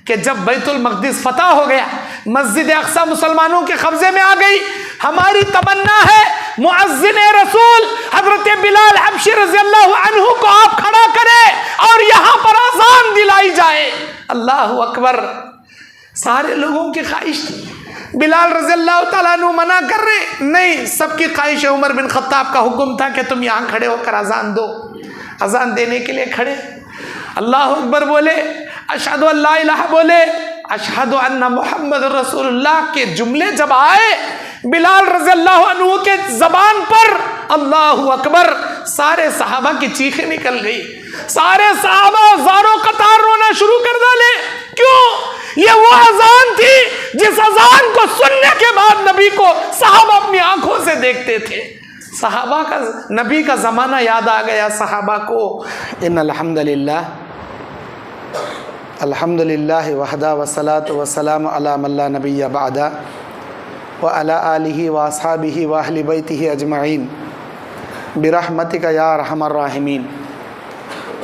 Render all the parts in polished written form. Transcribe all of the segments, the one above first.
کہ جب بیت المقدس فتح ہو گیا، مسجد اقصی مسلمانوں کے قبضے میں آ گئی، ہماری تمنا ہے مؤذن رسول حضرت بلال حبشی رضی اللہ عنہ کو آپ کھڑا کریں اور یہاں پر اذان دلائی جائے۔ اللہ اکبر! سارے لوگوں کی خواہش تھی، بلال رضی اللہ تعالیٰ عنہ منع کر رہے نہیں، سب کی خواہش ہے۔ عمر بن خطاب کا حکم تھا کہ تم یہاں کھڑے ہو کر اذان دو، اذان دینے کے لیے کھڑے، اللہ اکبر بولے، اشہد ان لا الہ بولے، اشہد ان محمد رسول اللہ کے جملے جب آئے بلال رضی اللہ عنہ کے زبان پر، اللہ اکبر، سارے صحابہ کی چیخیں نکل گئی، سارے صحابہ زاروں قطار رونا شروع کر ڈالے۔ کیوں؟ یہ وہ اذان تھی جس اذان کو سننے کے بعد نبی کو صحابہ اپنی آنکھوں سے دیکھتے تھے۔ صحابہ کا، نبی کا زمانہ یاد آ گیا صحابہ کو۔ ان الحمدللہ الحمدللہ وحدہ والصلاۃ والسلام علی من لا نبی بعدہ وعلی آلہ واصحابہ واہل بیتہ اجمعین برحمتک یا ارحم الراحمین۔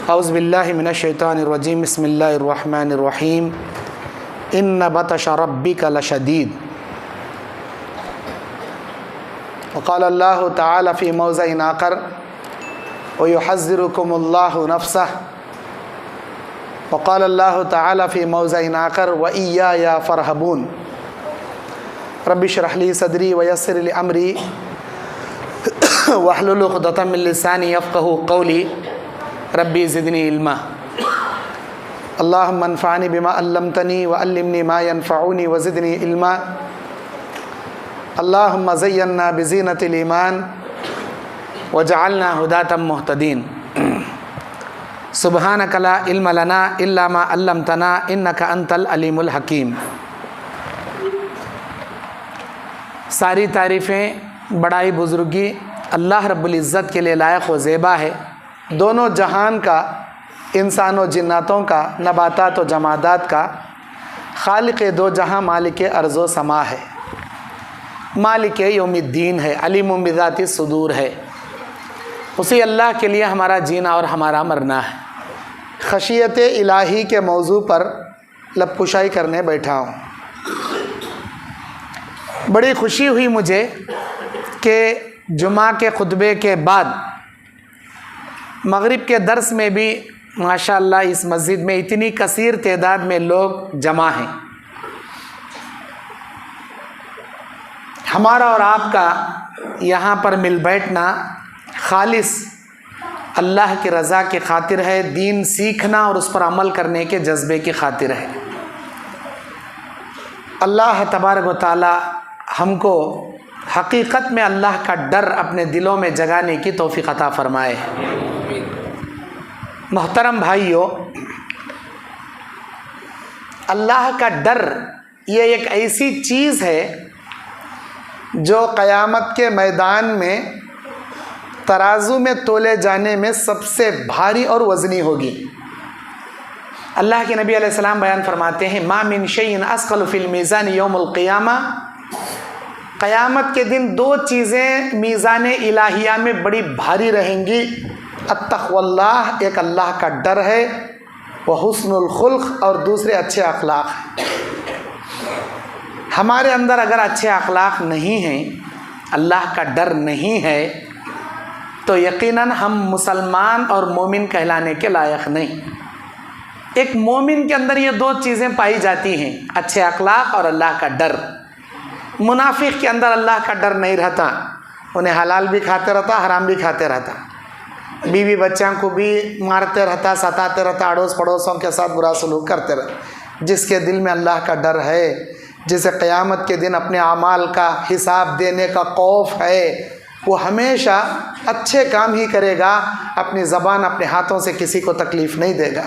اعوذ باللہ من الشیطان الرجیم، بسم اللہ الرحمن الرحیم۔ ان بطش ربک لشدید۔ وقال اللہ تعالی فی موضع آخر ویحذرکم اللہ نفسہ۔ وقال اللہ تعالی فی موضع آخر وإیایا فارہبون۔ رب اشرح لی صدری ویسر لی امری واحلل عقدۃ من لسانی یفقہوا قولی ربی زدنی علما۔ اللہم انفعنی بما علمتنی وعلمنی ما ینفعنی وزدنی علما۔ اللہم زینا بزینۃ الایمان وجعلنا ھداۃ مہتدین۔ سبحانک لا علم لنا الا ما علمتنا انک انت العلیم الحکیم۔ ساری تعریفیں، بڑائی، بزرگی اللہ رب العزت کے لیے لائق و زیبا ہے۔ دونوں جہان کا، انسان و جناتوں کا، نباتات و جمادات کا خالق دو جہاں، مالک ارض و سما ہے، مالک یوم الدین ہے، علیم بذات الصدور ہے۔ اسی اللہ کے لیے ہمارا جینا اور ہمارا مرنا ہے۔ خشیت الہی کے موضوع پر لب کشائی کرنے بیٹھا ہوں۔ بڑی خوشی ہوئی مجھے کہ جمعہ کے خطبے کے بعد مغرب کے درس میں بھی ماشاءاللہ اس مسجد میں اتنی کثیر تعداد میں لوگ جمع ہیں۔ ہمارا اور آپ کا یہاں پر مل بیٹھنا خالص اللہ کی رضا کی خاطر ہے، دین سیکھنا اور اس پر عمل کرنے کے جذبے کی خاطر ہے۔ اللہ تبارک و تعالی ہم کو حقیقت میں اللہ کا ڈر اپنے دلوں میں جگانے کی توفیق عطا فرمائے۔ محترم بھائیو، اللہ کا ڈر یہ ایک ایسی چیز ہے جو قیامت کے میدان میں ترازو میں تولے جانے میں سب سے بھاری اور وزنی ہوگی۔ اللہ کے نبی علیہ السلام بیان فرماتے ہیں، ما من شیء اثقل فی المیزان یوم القیامہ، قیامت کے دن دو چیزیں میزان الہیہ میں بڑی بھاری رہیں گی، التقوی اللہ، ایک اللہ کا ڈر ہے، وحسن الخلق، اور دوسرے اچھے اخلاق ہیں۔ ہمارے اندر اگر اچھے اخلاق نہیں ہیں، اللہ کا ڈر نہیں ہے، تو یقیناً ہم مسلمان اور مومن کہلانے کے لائق نہیں۔ ایک مومن کے اندر یہ دو چیزیں پائی جاتی ہیں، اچھے اخلاق اور اللہ کا ڈر۔ منافق کے اندر اللہ کا ڈر نہیں رہتا، انہیں حلال بھی کھاتے رہتا، حرام بھی کھاتے رہتا، بیوی بچوں کو بھی مارتے رہتا، ستاتے رہتا، اڑوس پڑوسوں کے ساتھ برا سلوک کرتے رہتا۔ جس کے دل میں اللہ کا ڈر ہے، جسے قیامت کے دن اپنے اعمال کا حساب دینے کا خوف ہے، وہ ہمیشہ اچھے کام ہی کرے گا، اپنی زبان، اپنے ہاتھوں سے کسی کو تکلیف نہیں دے گا۔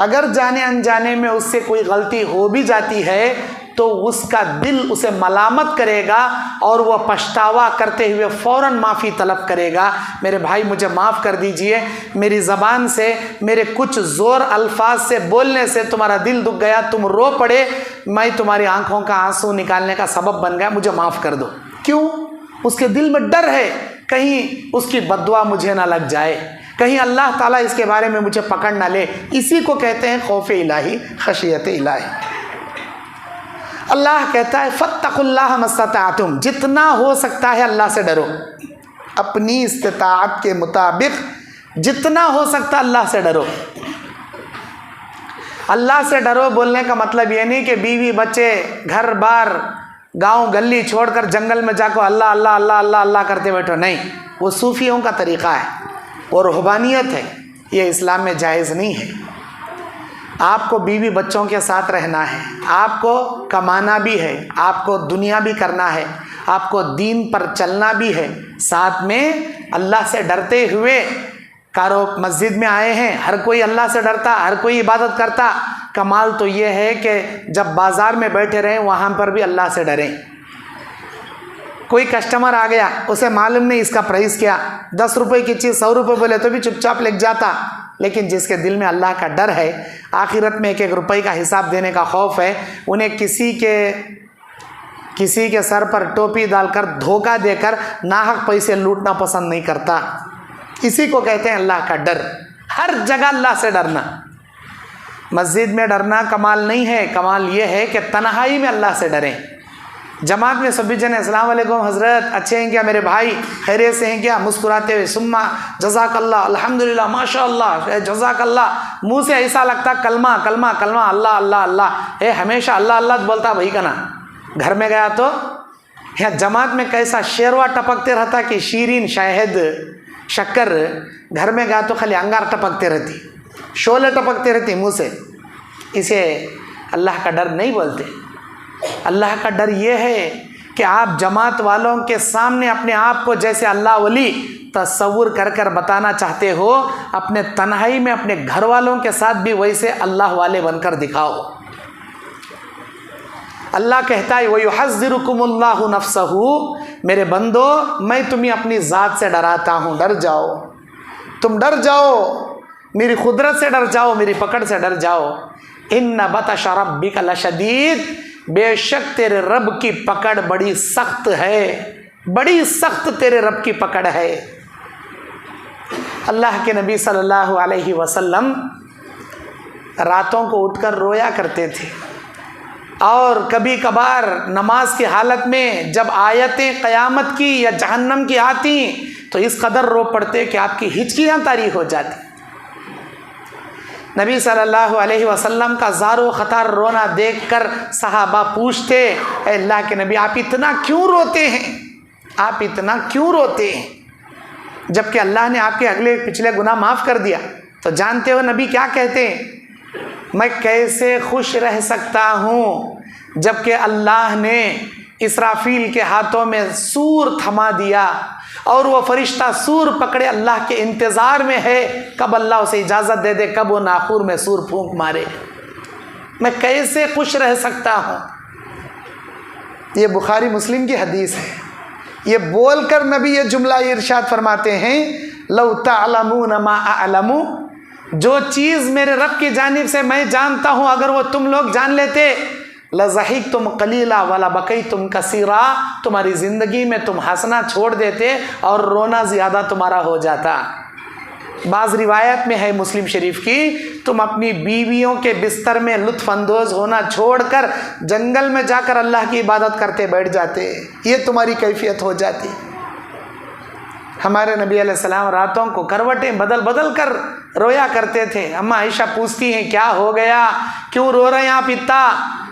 اگر جانے انجانے میں اس سے کوئی غلطی ہو بھی جاتی ہے تو اس کا دل اسے ملامت کرے گا اور وہ پچھتاوا کرتے ہوئے فوراً معافی طلب کرے گا، میرے بھائی مجھے معاف کر دیجئے، میری زبان سے، میرے کچھ زور الفاظ سے بولنے سے تمہارا دل دکھ گیا، تم رو پڑے، میں تمہاری آنکھوں کا آنسو نکالنے کا سبب بن گیا، مجھے معاف کر دو۔ کیوں؟ اس کے دل میں ڈر ہے، کہیں اس کی بد دعا مجھے نہ لگ جائے، کہیں اللہ تعالیٰ اس کے بارے میں مجھے پکڑ نہ لے. اسی کو کہتے ہیں خوف الہی، خشیت الہی. اللہ کہتا ہے فاتقوا اللہ ما استطعتم، جتنا ہو سکتا ہے اللہ سے ڈرو، اپنی استطاعت کے مطابق جتنا ہو سکتا اللہ سے ڈرو. اللہ سے ڈرو بولنے کا مطلب یہ نہیں کہ بیوی بچے گھر بار گاؤں گلی چھوڑ کر جنگل میں جا کو اللہ اللہ اللہ اللہ اللہ کرتے بیٹھو، نہیں. وہ صوفیوں کا طریقہ ہے، وہ رہبانیت ہے، یہ اسلام میں جائز نہیں ہے. آپ کو بیوی بچوں کے ساتھ رہنا ہے، آپ کو کمانا بھی ہے، آپ کو دنیا بھی کرنا ہے، آپ کو دین پر چلنا بھی ہے، ساتھ میں اللہ سے ڈرتے ہوئے. مسجد میں آئے ہیں، ہر کوئی اللہ سے ڈرتا، ہر کوئی عبادت کرتا. کمال تو یہ ہے کہ جب بازار میں بیٹھے رہیں وہاں پر بھی اللہ سے ڈریں. کوئی کسٹمر آ گیا، اسے معلوم نہیں اس کا پرائز کیا، 10 روپے کی چیز 100 روپے بولے تو بھی چپ چاپ لگ جاتا. لیکن جس کے دل میں اللہ کا ڈر ہے، آخرت میں 1 روپے کا حساب دینے کا خوف ہے، انہیں کسی کے سر پر ٹوپی ڈال کر دھوکہ دے کر ناحق پیسے لوٹنا پسند نہیں کرتا. اسی کو کہتے ہیں اللہ کا ڈر. ہر جگہ اللہ سے ڈرنا. مسجد میں ڈرنا کمال نہیں ہے، کمال یہ ہے کہ تنہائی میں اللہ سے ڈریں. جماعت میں سبھی جن السلام علیکم حضرت، اچھے ہیں کیا میرے بھائی، خیریت سے ہیں کیا، مسکراتے ہوئے سما جزاک اللہ، الحمدللہ، ماشاء اللہ، جزاک اللہ. منہ سے ایسا لگتا کلمہ کلمہ کلمہ، اللہ اللہ اللہ، ہمیشہ اللہ اللہ بولتا بھائی کا نا. گھر میں گیا تو یہاں جماعت میں کیسا شیروا ٹپکتے رہتا کہ شیرین شہد شکر. گھر میں گیا تو خالی انگار ٹپکتے رہتی، شعلے ٹپکتے رہتی منہ سے. اسے اللہ کا ڈر نہیں بولتے. اللہ کا ڈر یہ ہے کہ آپ جماعت والوں کے سامنے اپنے آپ کو جیسے اللہ ولی تصور کر کر بتانا چاہتے ہو، اپنے تنہائی میں اپنے گھر والوں کے ساتھ بھی ویسے اللہ والے بن کر دکھاؤ. اللہ کہتا ہے وَيُحَذِّرُكُمُ اللَّهُ نَفْسَهُ، میرے بندو میں تمہیں اپنی ذات سے ڈراتا ہوں، ڈر جاؤ، تم ڈر جاؤ، میری قدرت سے ڈر جاؤ، میری پکڑ سے ڈر جاؤ. إِنَّ بَطْشَ رَبِّكَ لَشَدِيدٌ، بے شک تیرے رب کی پکڑ بڑی سخت ہے، بڑی سخت تیرے رب کی پکڑ ہے. اللہ کے نبی صلی اللہ علیہ وسلم راتوں کو اٹھ کر رویا کرتے تھے، اور کبھی کبھار نماز کی حالت میں جب آیتیں قیامت کی یا جہنم کی آتی تو اس قدر رو پڑتے کہ آپ کی ہچکیاں طاری ہو جاتی. نبی صلی اللہ علیہ وسلم کا زار و خطار رونا دیکھ کر صحابہ پوچھتے، اے اللہ کے نبی آپ اتنا کیوں روتے ہیں، آپ اتنا کیوں روتے ہیں، جبکہ اللہ نے آپ کے اگلے پچھلے گناہ معاف کر دیا. تو جانتے ہو نبی کیا کہتے ہیں، میں کیسے خوش رہ سکتا ہوں جبکہ اللہ نے اسرافیل کے ہاتھوں میں سور تھما دیا اور وہ فرشتہ سور پکڑے اللہ کے انتظار میں ہے کب اللہ اسے اجازت دے دے، کب وہ ناخور میں سور پھونک مارے. میں کیسے خوش رہ سکتا ہوں. یہ بخاری مسلم کی حدیث ہے. یہ بول کر نبی یہ جملہ ارشاد فرماتے ہیں لو تعلمون ما اعلم، جو چیز میرے رب کی جانب سے میں جانتا ہوں اگر وہ تم لوگ جان لیتے، لضحکتم قلیلا ولبکیتم کثیرا، تمہاری زندگی میں تم ہنسنا چھوڑ دیتے اور رونا زیادہ تمہارا ہو جاتا. بعض روایت میں ہے مسلم شریف کی، تم اپنی بیویوں کے بستر میں لطف اندوز ہونا چھوڑ کر جنگل میں جا کر اللہ کی عبادت کرتے بیٹھ جاتے، یہ تمہاری کیفیت ہو جاتی. ہمارے نبی علیہ السلام راتوں کو کروٹیں بدل بدل کر رویا کرتے تھے. اماں عائشہ پوچھتی ہیں کیا ہو گیا، کیوں رو رہے ہیں آپ اتنا،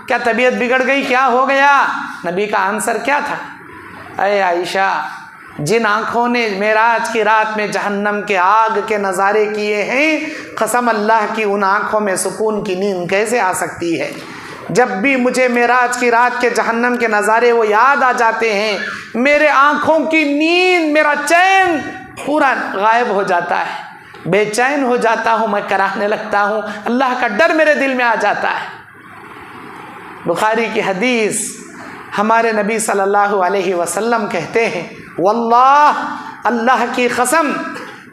کیا طبیعت بگڑ گئی، کیا ہو گیا. نبی کا آنسر کیا تھا، اے عائشہ جن آنکھوں نے معراج کی رات میں جہنم کے آگ کے نظارے کیے ہیں، قسم اللہ کی ان آنکھوں میں سکون کی نیند کیسے آ سکتی ہے. جب بھی مجھے معراج کی رات کے جہنم کے نظارے وہ یاد آ جاتے ہیں، میرے آنکھوں کی نیند، میرا چین پورا غائب ہو جاتا ہے، بے چین ہو جاتا ہوں، میں کراہنے لگتا ہوں، اللہ کا ڈر میرے دل میں آ جاتا ہے. بخاری کی حدیث، ہمارے نبی صلی اللہ علیہ وسلم کہتے ہیں واللہ، اللہ کی قسم،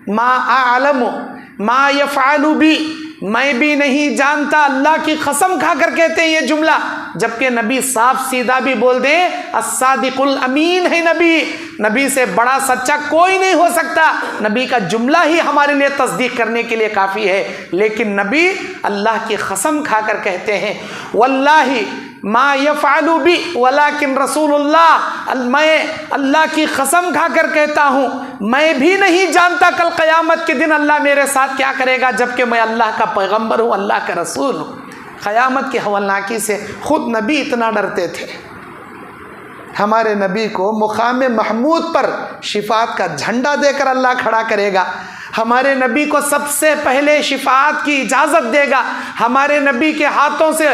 ما اعلم ما یفعل بی، میں بھی نہیں جانتا، اللہ کی قسم کھا کر کہتے ہیں یہ جملہ، جبکہ نبی صاف سیدھا بھی بول دیں الصادق الامین ہے نبی سے بڑا سچا کوئی نہیں ہو سکتا، نبی کا جملہ ہی ہمارے لیے تصدیق کرنے کے لیے کافی ہے۔ لیکن نبی اللہ کی قسم کھا کر کہتے ہیں واللہ ما یفعل بی ولکن رسول اللہ، میں اللہ کی قسم کھا کر کہتا ہوں میں بھی نہیں جانتا کل قیامت کے دن اللہ میرے ساتھ کیا کرے گا، جبکہ میں اللہ کا پیغمبر ہوں، اللہ کا رسول ہوں۔ قیامت کی ہولناکی سے خود نبی اتنا ڈرتے تھے۔ ہمارے نبی کو مقام محمود پر شفاعت کا جھنڈا دے کر اللہ کھڑا کرے گا، ہمارے نبی کو سب سے پہلے شفاعت کی اجازت دے گا، ہمارے نبی کے ہاتھوں سے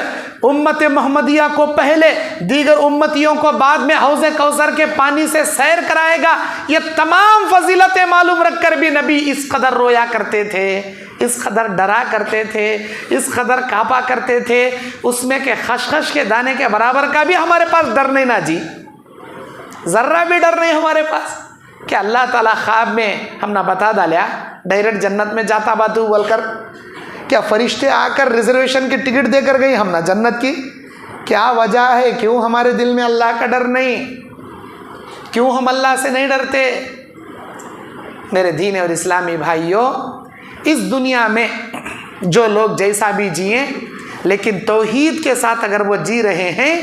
امت محمدیہ کو پہلے، دیگر امتیوں کو بعد میں حوض کوثر کے پانی سے سیر کرائے گا۔ یہ تمام فضیلتیں معلوم رکھ کر بھی نبی اس قدر رویا کرتے تھے، اس قدر ڈرا کرتے تھے، اس قدر کانپا کرتے تھے، اس میں کہ خشخش کے دانے کے برابر کا بھی ہمارے پاس ڈر نہیں نا جی، ذرہ بھی ڈر نہیں ہمارے پاس کہ اللہ تعالیٰ خواب میں ہم نہ بتا ڈالیا ڈائریکٹ جنت میں جاتا باتو بول کر، کیا فرشتے آ کر ریزرویشن کی ٹکٹ دے کر گئی ہم نہ جنت کی؟ کیا وجہ ہے، کیوں ہمارے دل میں اللہ کا ڈر نہیں، کیوں ہم اللہ سے نہیں ڈرتے؟ میرے دین اور اسلامی بھائیوں، اس دنیا میں جو لوگ جیسا بھی جئیں لیکن توحید کے ساتھ اگر وہ جی رہے ہیں،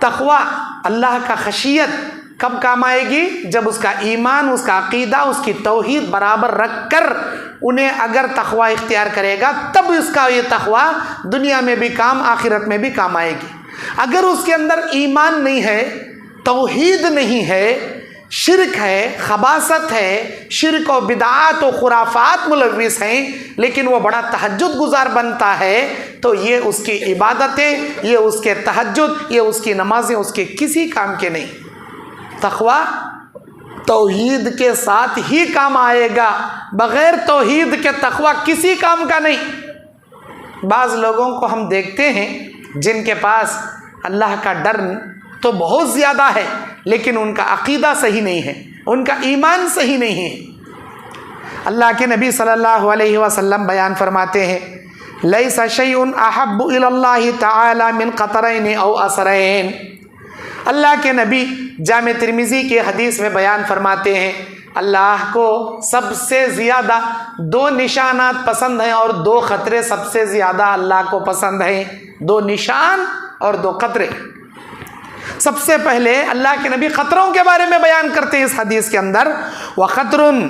تقوی اللہ کا خشیت کب کام آئے گی؟ جب اس کا ایمان، اس کا عقیدہ، اس کی توحید برابر رکھ کر انہیں اگر تقوی اختیار کرے گا، تب اس کا یہ تقوی دنیا میں بھی کام، آخرت میں بھی کام آئے گی۔ اگر اس کے اندر ایمان نہیں ہے، توحید نہیں ہے، شرک ہے، خباثت ہے، شرک و بدعات و خرافات ملوث ہیں، لیکن وہ بڑا تہجد گزار بنتا ہے، تو یہ اس کی عبادتیں، یہ اس کے تہجد، یہ اس کی نمازیں اس کے کسی کام کے نہیں۔ تقوی توحید کے ساتھ ہی کام آئے گا، بغیر توحید کے تقوی کسی کام کا نہیں۔ بعض لوگوں کو ہم دیکھتے ہیں جن کے پاس اللہ کا ڈر تو بہت زیادہ ہے، لیکن ان کا عقیدہ صحیح نہیں ہے، ان کا ایمان صحیح نہیں ہے۔ اللہ کے نبی صلی اللہ علیہ وسلم بیان فرماتے ہیں لیس شیء احب الی اللہ تعالی من قطرین او اثرین۔ اللہ کے نبی جامع ترمذی کے حدیث میں بیان فرماتے ہیں اللہ کو سب سے زیادہ دو نشانات پسند ہیں اور دو خطرے سب سے زیادہ اللہ کو پسند ہیں، دو نشان اور دو خطرے۔ سب سے پہلے اللہ کے نبی خطروں کے بارے میں بیان کرتے ہیں اس حدیث کے اندر، وَخَطْرٌ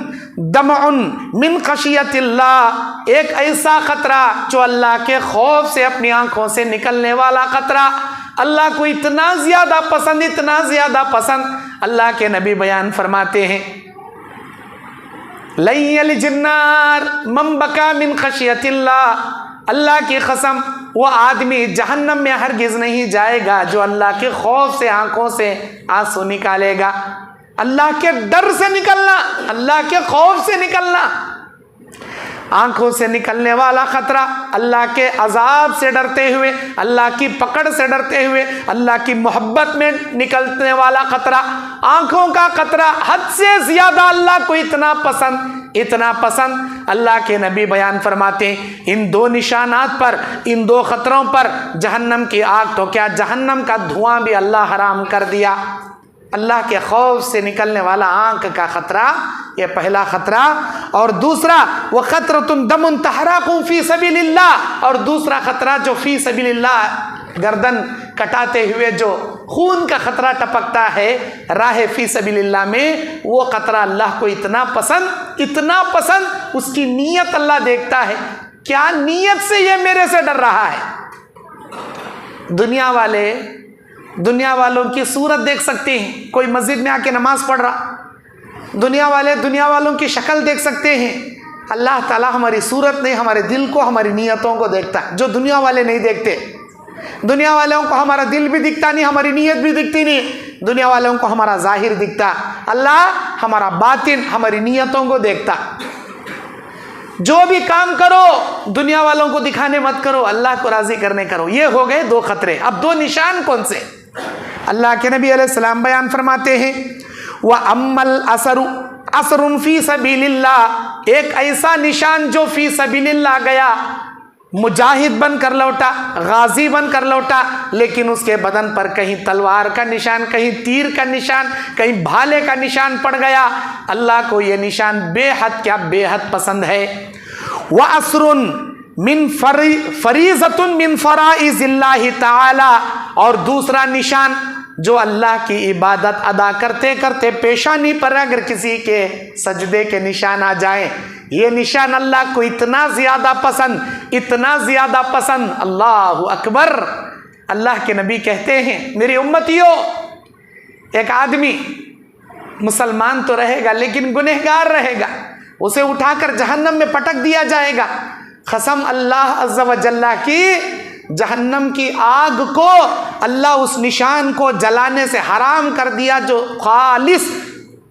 دَمْعٌ مِّن خَشِيَّةِ اللَّهِ، ایک ایسا خطرہ جو اللہ کے خوف سے اپنی آنکھوں سے نکلنے والا خطرہ، اللہ کو اتنا زیادہ پسند، اتنا زیادہ پسند، اللہ کے نبی بیان فرماتے ہیں لَن يَلِجِ النَّارَ مَن بَكَىٰ مِن خَشْيَةِ اللَّهِ، اللہ کی قسم وہ آدمی جہنم میں ہرگز نہیں جائے گا جو اللہ کے خوف سے آنکھوں سے آنسو نکالے گا۔ اللہ کے ڈر سے نکلنا، اللہ کے خوف سے نکلنا، آنکھوں سے نکلنے والا خطرہ، اللہ کے عذاب سے ڈرتے ہوئے، اللہ کی پکڑ سے ڈرتے ہوئے، اللہ کی محبت میں نکلنے والا خطرہ، آنکھوں کا خطرہ، حد سے زیادہ اللہ کو اتنا پسند، اتنا پسند۔ اللہ کے نبی بیان فرماتے ہیں ان دو نشانات پر، ان دو خطروں پر جہنم کی آگ تو کیا جہنم کا دھواں بھی اللہ حرام کر دیا۔ اللہ کے خوف سے نکلنے والا آنکھ کا خطرہ، یہ پہلا خطرہ، اور دوسرا وہ خطرۃ دم تحرق فی سبیل اللہ، اور دوسرا خطرہ جو فی سبیل اللہ، گردن کٹاتے ہوئے جو خون کا خطرہ ٹپکتا ہے راہ فی سبیل اللہ میں، وہ خطرہ اللہ کو اتنا پسند، اتنا پسند، اس کی نیت اللہ دیکھتا ہے، کیا نیت سے یہ میرے سے ڈر رہا ہے۔ دنیا والوں کی صورت دیکھ سکتے ہیں، کوئی مسجد میں آ کے نماز پڑھ رہا، دنیا والوں کی شکل دیکھ سکتے ہیں، اللہ تعالیٰ ہماری صورت نہیں، ہمارے دل کو، ہماری نیتوں کو دیکھتا ہے، جو دنیا والے نہیں دیکھتے۔ دنیا والوں کو ہمارا دل بھی دکھتا نہیں، ہماری نیت بھی دکھتی نہیں، دنیا والوں کو ہمارا ظاہر دکھتا، اللہ ہمارا باطن، ہماری نیتوں کو دیکھتا۔ جو بھی کام کرو دنیا والوں کو دکھانے مت کرو، اللہ کو راضی کرنے کرو۔ یہ ہو گئے دو خطرے۔ اب دو نشان کون سے؟ اللہ کے نبی علیہ السلام بیان فرماتے ہیں وَأَمَّا الْأَثَرُ أَثْرٌ فِي سَبِيلِ اللَّهِ، ایک ایسا نشان جو فی سبیل اللہ گیا، مجاہد بن کر لوٹا، غازی بن کر لوٹا، لیکن اس کے بدن پر کہیں تلوار کا نشان، کہیں تیر کا نشان، کہیں بھالے کا نشان پڑ گیا۔ اللہ کو یہ نشان بے حد کیا بے حد پسند ہے۔ وَأَسْرٌ مِّن فَرِيضَةٌ مِّن فَرَائِضِ اللَّهِ تَعَالَى، اور دوسرا نشان جو اللہ کی عبادت ادا کرتے کرتے پیشانی پر اگر کسی کے سجدے کے نشان آ جائیں، یہ نشان اللہ کو اتنا زیادہ پسند، اتنا زیادہ پسند، اللہ اکبر۔ اللہ کے نبی کہتے ہیں میری امتیوں، ایک آدمی مسلمان تو رہے گا لیکن گنہگار رہے گا، اسے اٹھا کر جہنم میں پٹک دیا جائے گا۔ قسم اللہ عز و جل کی، جہنم کی آگ کو اللہ اس نشان کو جلانے سے حرام کر دیا جو خالص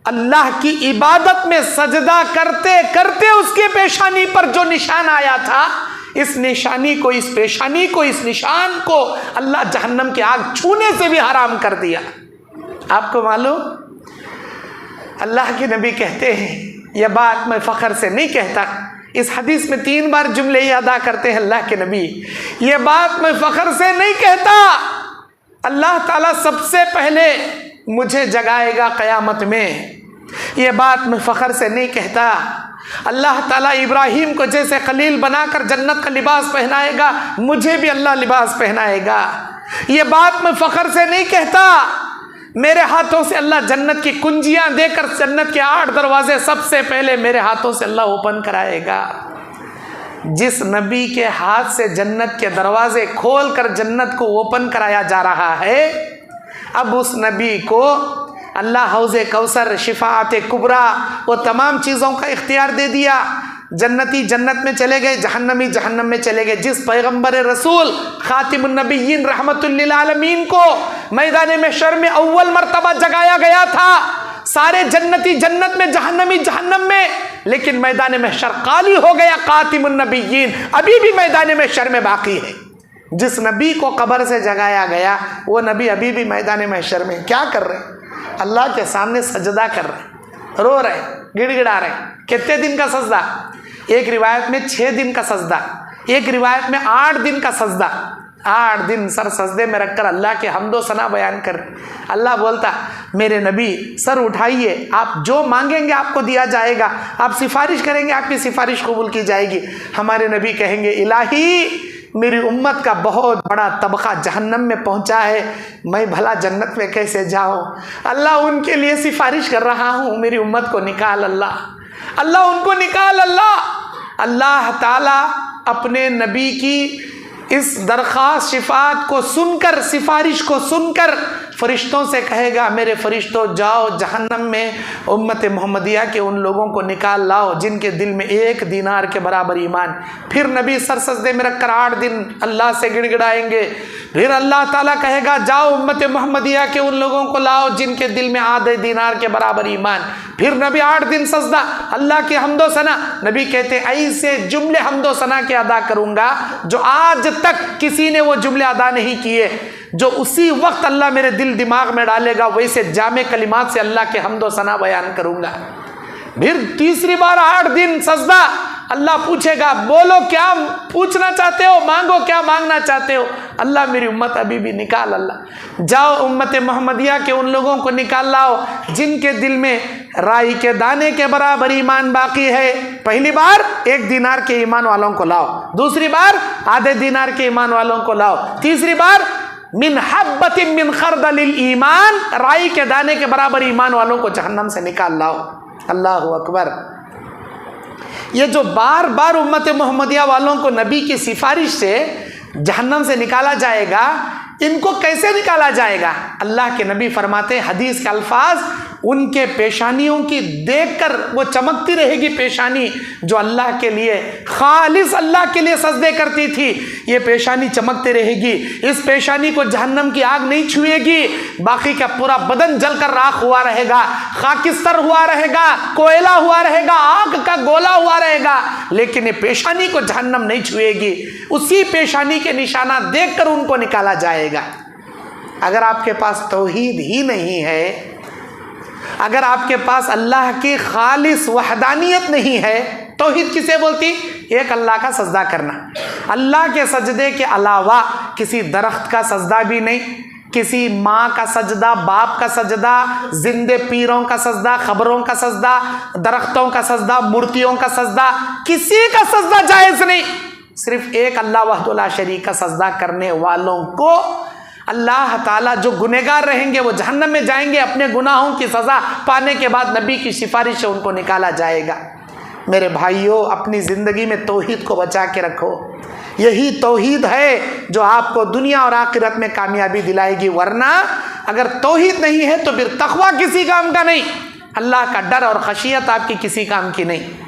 اللہ کی عبادت میں سجدہ کرتے کرتے اس کے پیشانی پر جو نشان آیا تھا، اس نشانی کو، اس پیشانی کو، اس نشان کو اللہ جہنم کی آگ چھونے سے بھی حرام کر دیا۔ آپ کو معلوم، اللہ کے نبی کہتے ہیں، یہ بات میں فخر سے نہیں کہتا، اس حدیث میں 3 بار جملے یہ ادا کرتے ہیں اللہ کے نبی، یہ بات میں فخر سے نہیں کہتا، اللہ تعالیٰ سب سے پہلے مجھے جگائے گا قیامت میں، یہ بات میں فخر سے نہیں کہتا، اللہ تعالیٰ ابراہیم کو جیسے خلیل بنا کر جنت کا لباس پہنائے گا، مجھے بھی اللہ لباس پہنائے گا، یہ بات میں فخر سے نہیں کہتا، میرے ہاتھوں سے اللہ جنت کی کنجیاں دے کر جنت کے 8 دروازے سب سے پہلے میرے ہاتھوں سے اللہ اوپن کرائے گا۔ جس نبی کے ہاتھ سے جنت کے دروازے کھول کر جنت کو اوپن کرایا جا رہا ہے، اب اس نبی کو اللہ حوض کوثر، شفاعت کبریٰ، وہ تمام چیزوں کا اختیار دے دیا۔ جنتی جنت میں چلے گئے، جہنمی جہنم میں چلے گئے۔ جس پیغمبر رسول خاتم النبیین رحمت للعالمین کو میدان محشر میں اول مرتبہ جگایا گیا تھا، سارے جنتی جنت میں، جہنمی جہنم میں، لیکن میدان محشر خالی ہو گیا، خاتم النبیین ابھی بھی میدان محشر میں باقی ہے۔ جس نبی کو قبر سے جگایا گیا، وہ نبی ابھی بھی میدان محشر میں کیا کر رہے ہیں؟ اللہ کے سامنے سجدہ کر رہے ہیں، رو رہے ہیں، گڑ گڑا رہے ہیں۔ کتنے دن کا سجدہ؟ ایک روایت میں 6 دن کا سجدہ، ایک روایت میں 8 دن کا سجدہ، 8 دن سر سجدے میں رکھ کر اللہ کے حمد و ثنا بیان کر۔ اللہ بولتا میرے نبی سر اٹھائیے، آپ جو مانگیں گے آپ کو دیا جائے گا، آپ سفارش کریں گے آپ کی سفارش قبول کی جائے گی۔ ہمارے نبی کہیں گے الہی میری امت کا بہت بڑا طبقہ جہنم میں پہنچا ہے، میں بھلا جنت میں کیسے جاؤں؟ اللہ ان کے لیے سفارش کر رہا ہوں، میری امت کو نکال اللہ، اللہ ان کو نکال اللہ۔ اللہ تعالیٰ اپنے نبی کی اس درخواست شفاعت کو سن کر، سفارش کو سن کر فرشتوں سے کہے گا میرے فرشتوں جاؤ جہنم میں امت محمدیہ کے ان لوگوں کو نکال لاؤ جن کے دل میں 1 دینار کے برابر ایمان۔ پھر نبی سر سجدے میں رکھ کر 8 دن اللہ سے گڑ گڑائیں گے۔ پھر اللہ تعالیٰ کہے گا جاؤ امت محمدیہ کے ان لوگوں کو لاؤ جن کے دل میں آدھے دینار کے برابر ایمان۔ پھر نبی 8 دن سجدہ، اللہ کی حمد و ثنا۔ نبی کہتے ایسے جملے حمد و ثنا کے ادا کروں گا جو آج تک کسی نے وہ جملے ادا نہیں کیے، جو اسی وقت اللہ میرے دل دماغ میں ڈالے گا ویسے جامع کلمات سے اللہ کے حمد و ثنا بیان کروں گا۔ پھر تیسری بار 8 دن سجدہ، اللہ پوچھے گا بولو کیا پوچھنا چاہتے ہو، مانگو کیا مانگنا چاہتے ہو۔ اللہ میری امت ابھی بھی نکال، اللہ جاؤ امت محمدیہ کے ان لوگوں کو نکال لاؤ جن کے دل میں رائی کے دانے کے برابر ایمان باقی ہے۔ پہلی بار 1 دینار کے ایمان والوں کو لاؤ، دوسری بار آدھے دینار کے ایمان والوں کو لاؤ، تیسری بار من حبت من خردل ایمان، رائی کے دانے کے برابر ایمان والوں کو جہنم سے نکال لاؤ۔ اللہ اکبر۔ یہ جو بار بار امت محمدیہ والوں کو نبی کی سفارش سے جہنم سے نکالا جائے گا، ان کو کیسے نکالا جائے گا؟ اللہ کے نبی فرماتے حدیث کے الفاظ، ان کے پیشانیوں کی دیکھ کر وہ چمکتی رہے گی پیشانی جو اللہ کے لیے، خالص اللہ کے لیے سجدے کرتی تھی، یہ پیشانی چمکتے رہے گی۔ اس پیشانی کو جہنم کی آگ نہیں چھوئے گی، باقی کا پورا بدن جل کر راکھ ہوا رہے گا، خاکستر ہوا رہے گا، کوئلہ ہوا رہے گا، آگ کا گولا ہوا رہے گا، لیکن یہ پیشانی کو جہنم نہیں چھوئے گی۔ اسی پیشانی کے نشانات دیکھ کر ان کو نکالا جائے گا۔ اگر آپ کے پاس توحید ہی نہیں ہے، اگر آپ کے پاس اللہ کی خالص وحدانیت نہیں ہے، توحید کسے بولتی؟ ایک اللہ کا سجدہ کرنا، اللہ کے سجدے کے علاوہ کسی درخت کا سجدہ بھی نہیں، کسی ماں کا سجدہ، باپ کا سجدہ، زندے پیروں کا سجدہ، خبروں کا سجدہ، درختوں کا سجدہ، مورتیوں کا سجدہ، کسی کا سجدہ جائز نہیں۔ صرف ایک اللہ وحدہ لا شریک کا سجدہ کرنے والوں کو اللہ تعالیٰ، جو گنہگار رہیں گے وہ جہنم میں جائیں گے، اپنے گناہوں کی سزا پانے کے بعد نبی کی سفارش سے ان کو نکالا جائے گا۔ میرے بھائیوں، اپنی زندگی میں توحید کو بچا کے رکھو، یہی توحید ہے جو آپ کو دنیا اور آخرت میں کامیابی دلائے گی، ورنہ اگر توحید نہیں ہے تو پھر تقویٰ کسی کام کا نہیں، اللہ کا ڈر اور خشیت آپ کی کسی کام کی نہیں۔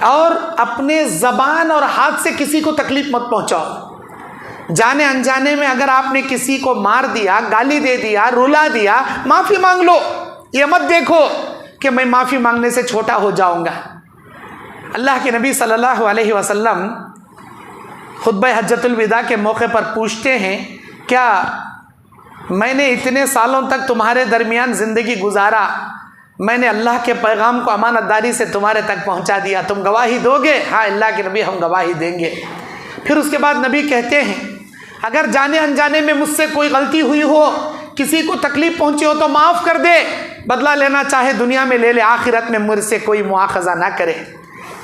اور اپنے زبان اور ہاتھ سے کسی کو تکلیف مت پہنچاؤ۔ جانے انجانے میں اگر آپ نے کسی کو مار دیا، گالی دے دیا، رلا دیا، معافی مانگ لو۔ یہ مت دیکھو کہ میں معافی مانگنے سے چھوٹا ہو جاؤں گا۔ اللہ کے نبی صلی اللہ علیہ وسلم خطبہ حجۃ الوداع کے موقع پر پوچھتے ہیں، کیا میں نے اتنے سالوں تک تمہارے درمیان زندگی گزارا، میں نے اللہ کے پیغام کو امانت داری سے تمہارے تک پہنچا دیا، تم گواہی دو گے؟ ہاں اللہ کے نبی، ہم گواہی دیں گے۔ پھر اس کے بعد نبی کہتے ہیں، اگر جانے انجانے میں مجھ سے کوئی غلطی ہوئی ہو، کسی کو تکلیف پہنچی ہو تو معاف کر دے، بدلہ لینا چاہے دنیا میں لے لے، آخرت میں مجھ سے کوئی مواخذہ نہ کرے۔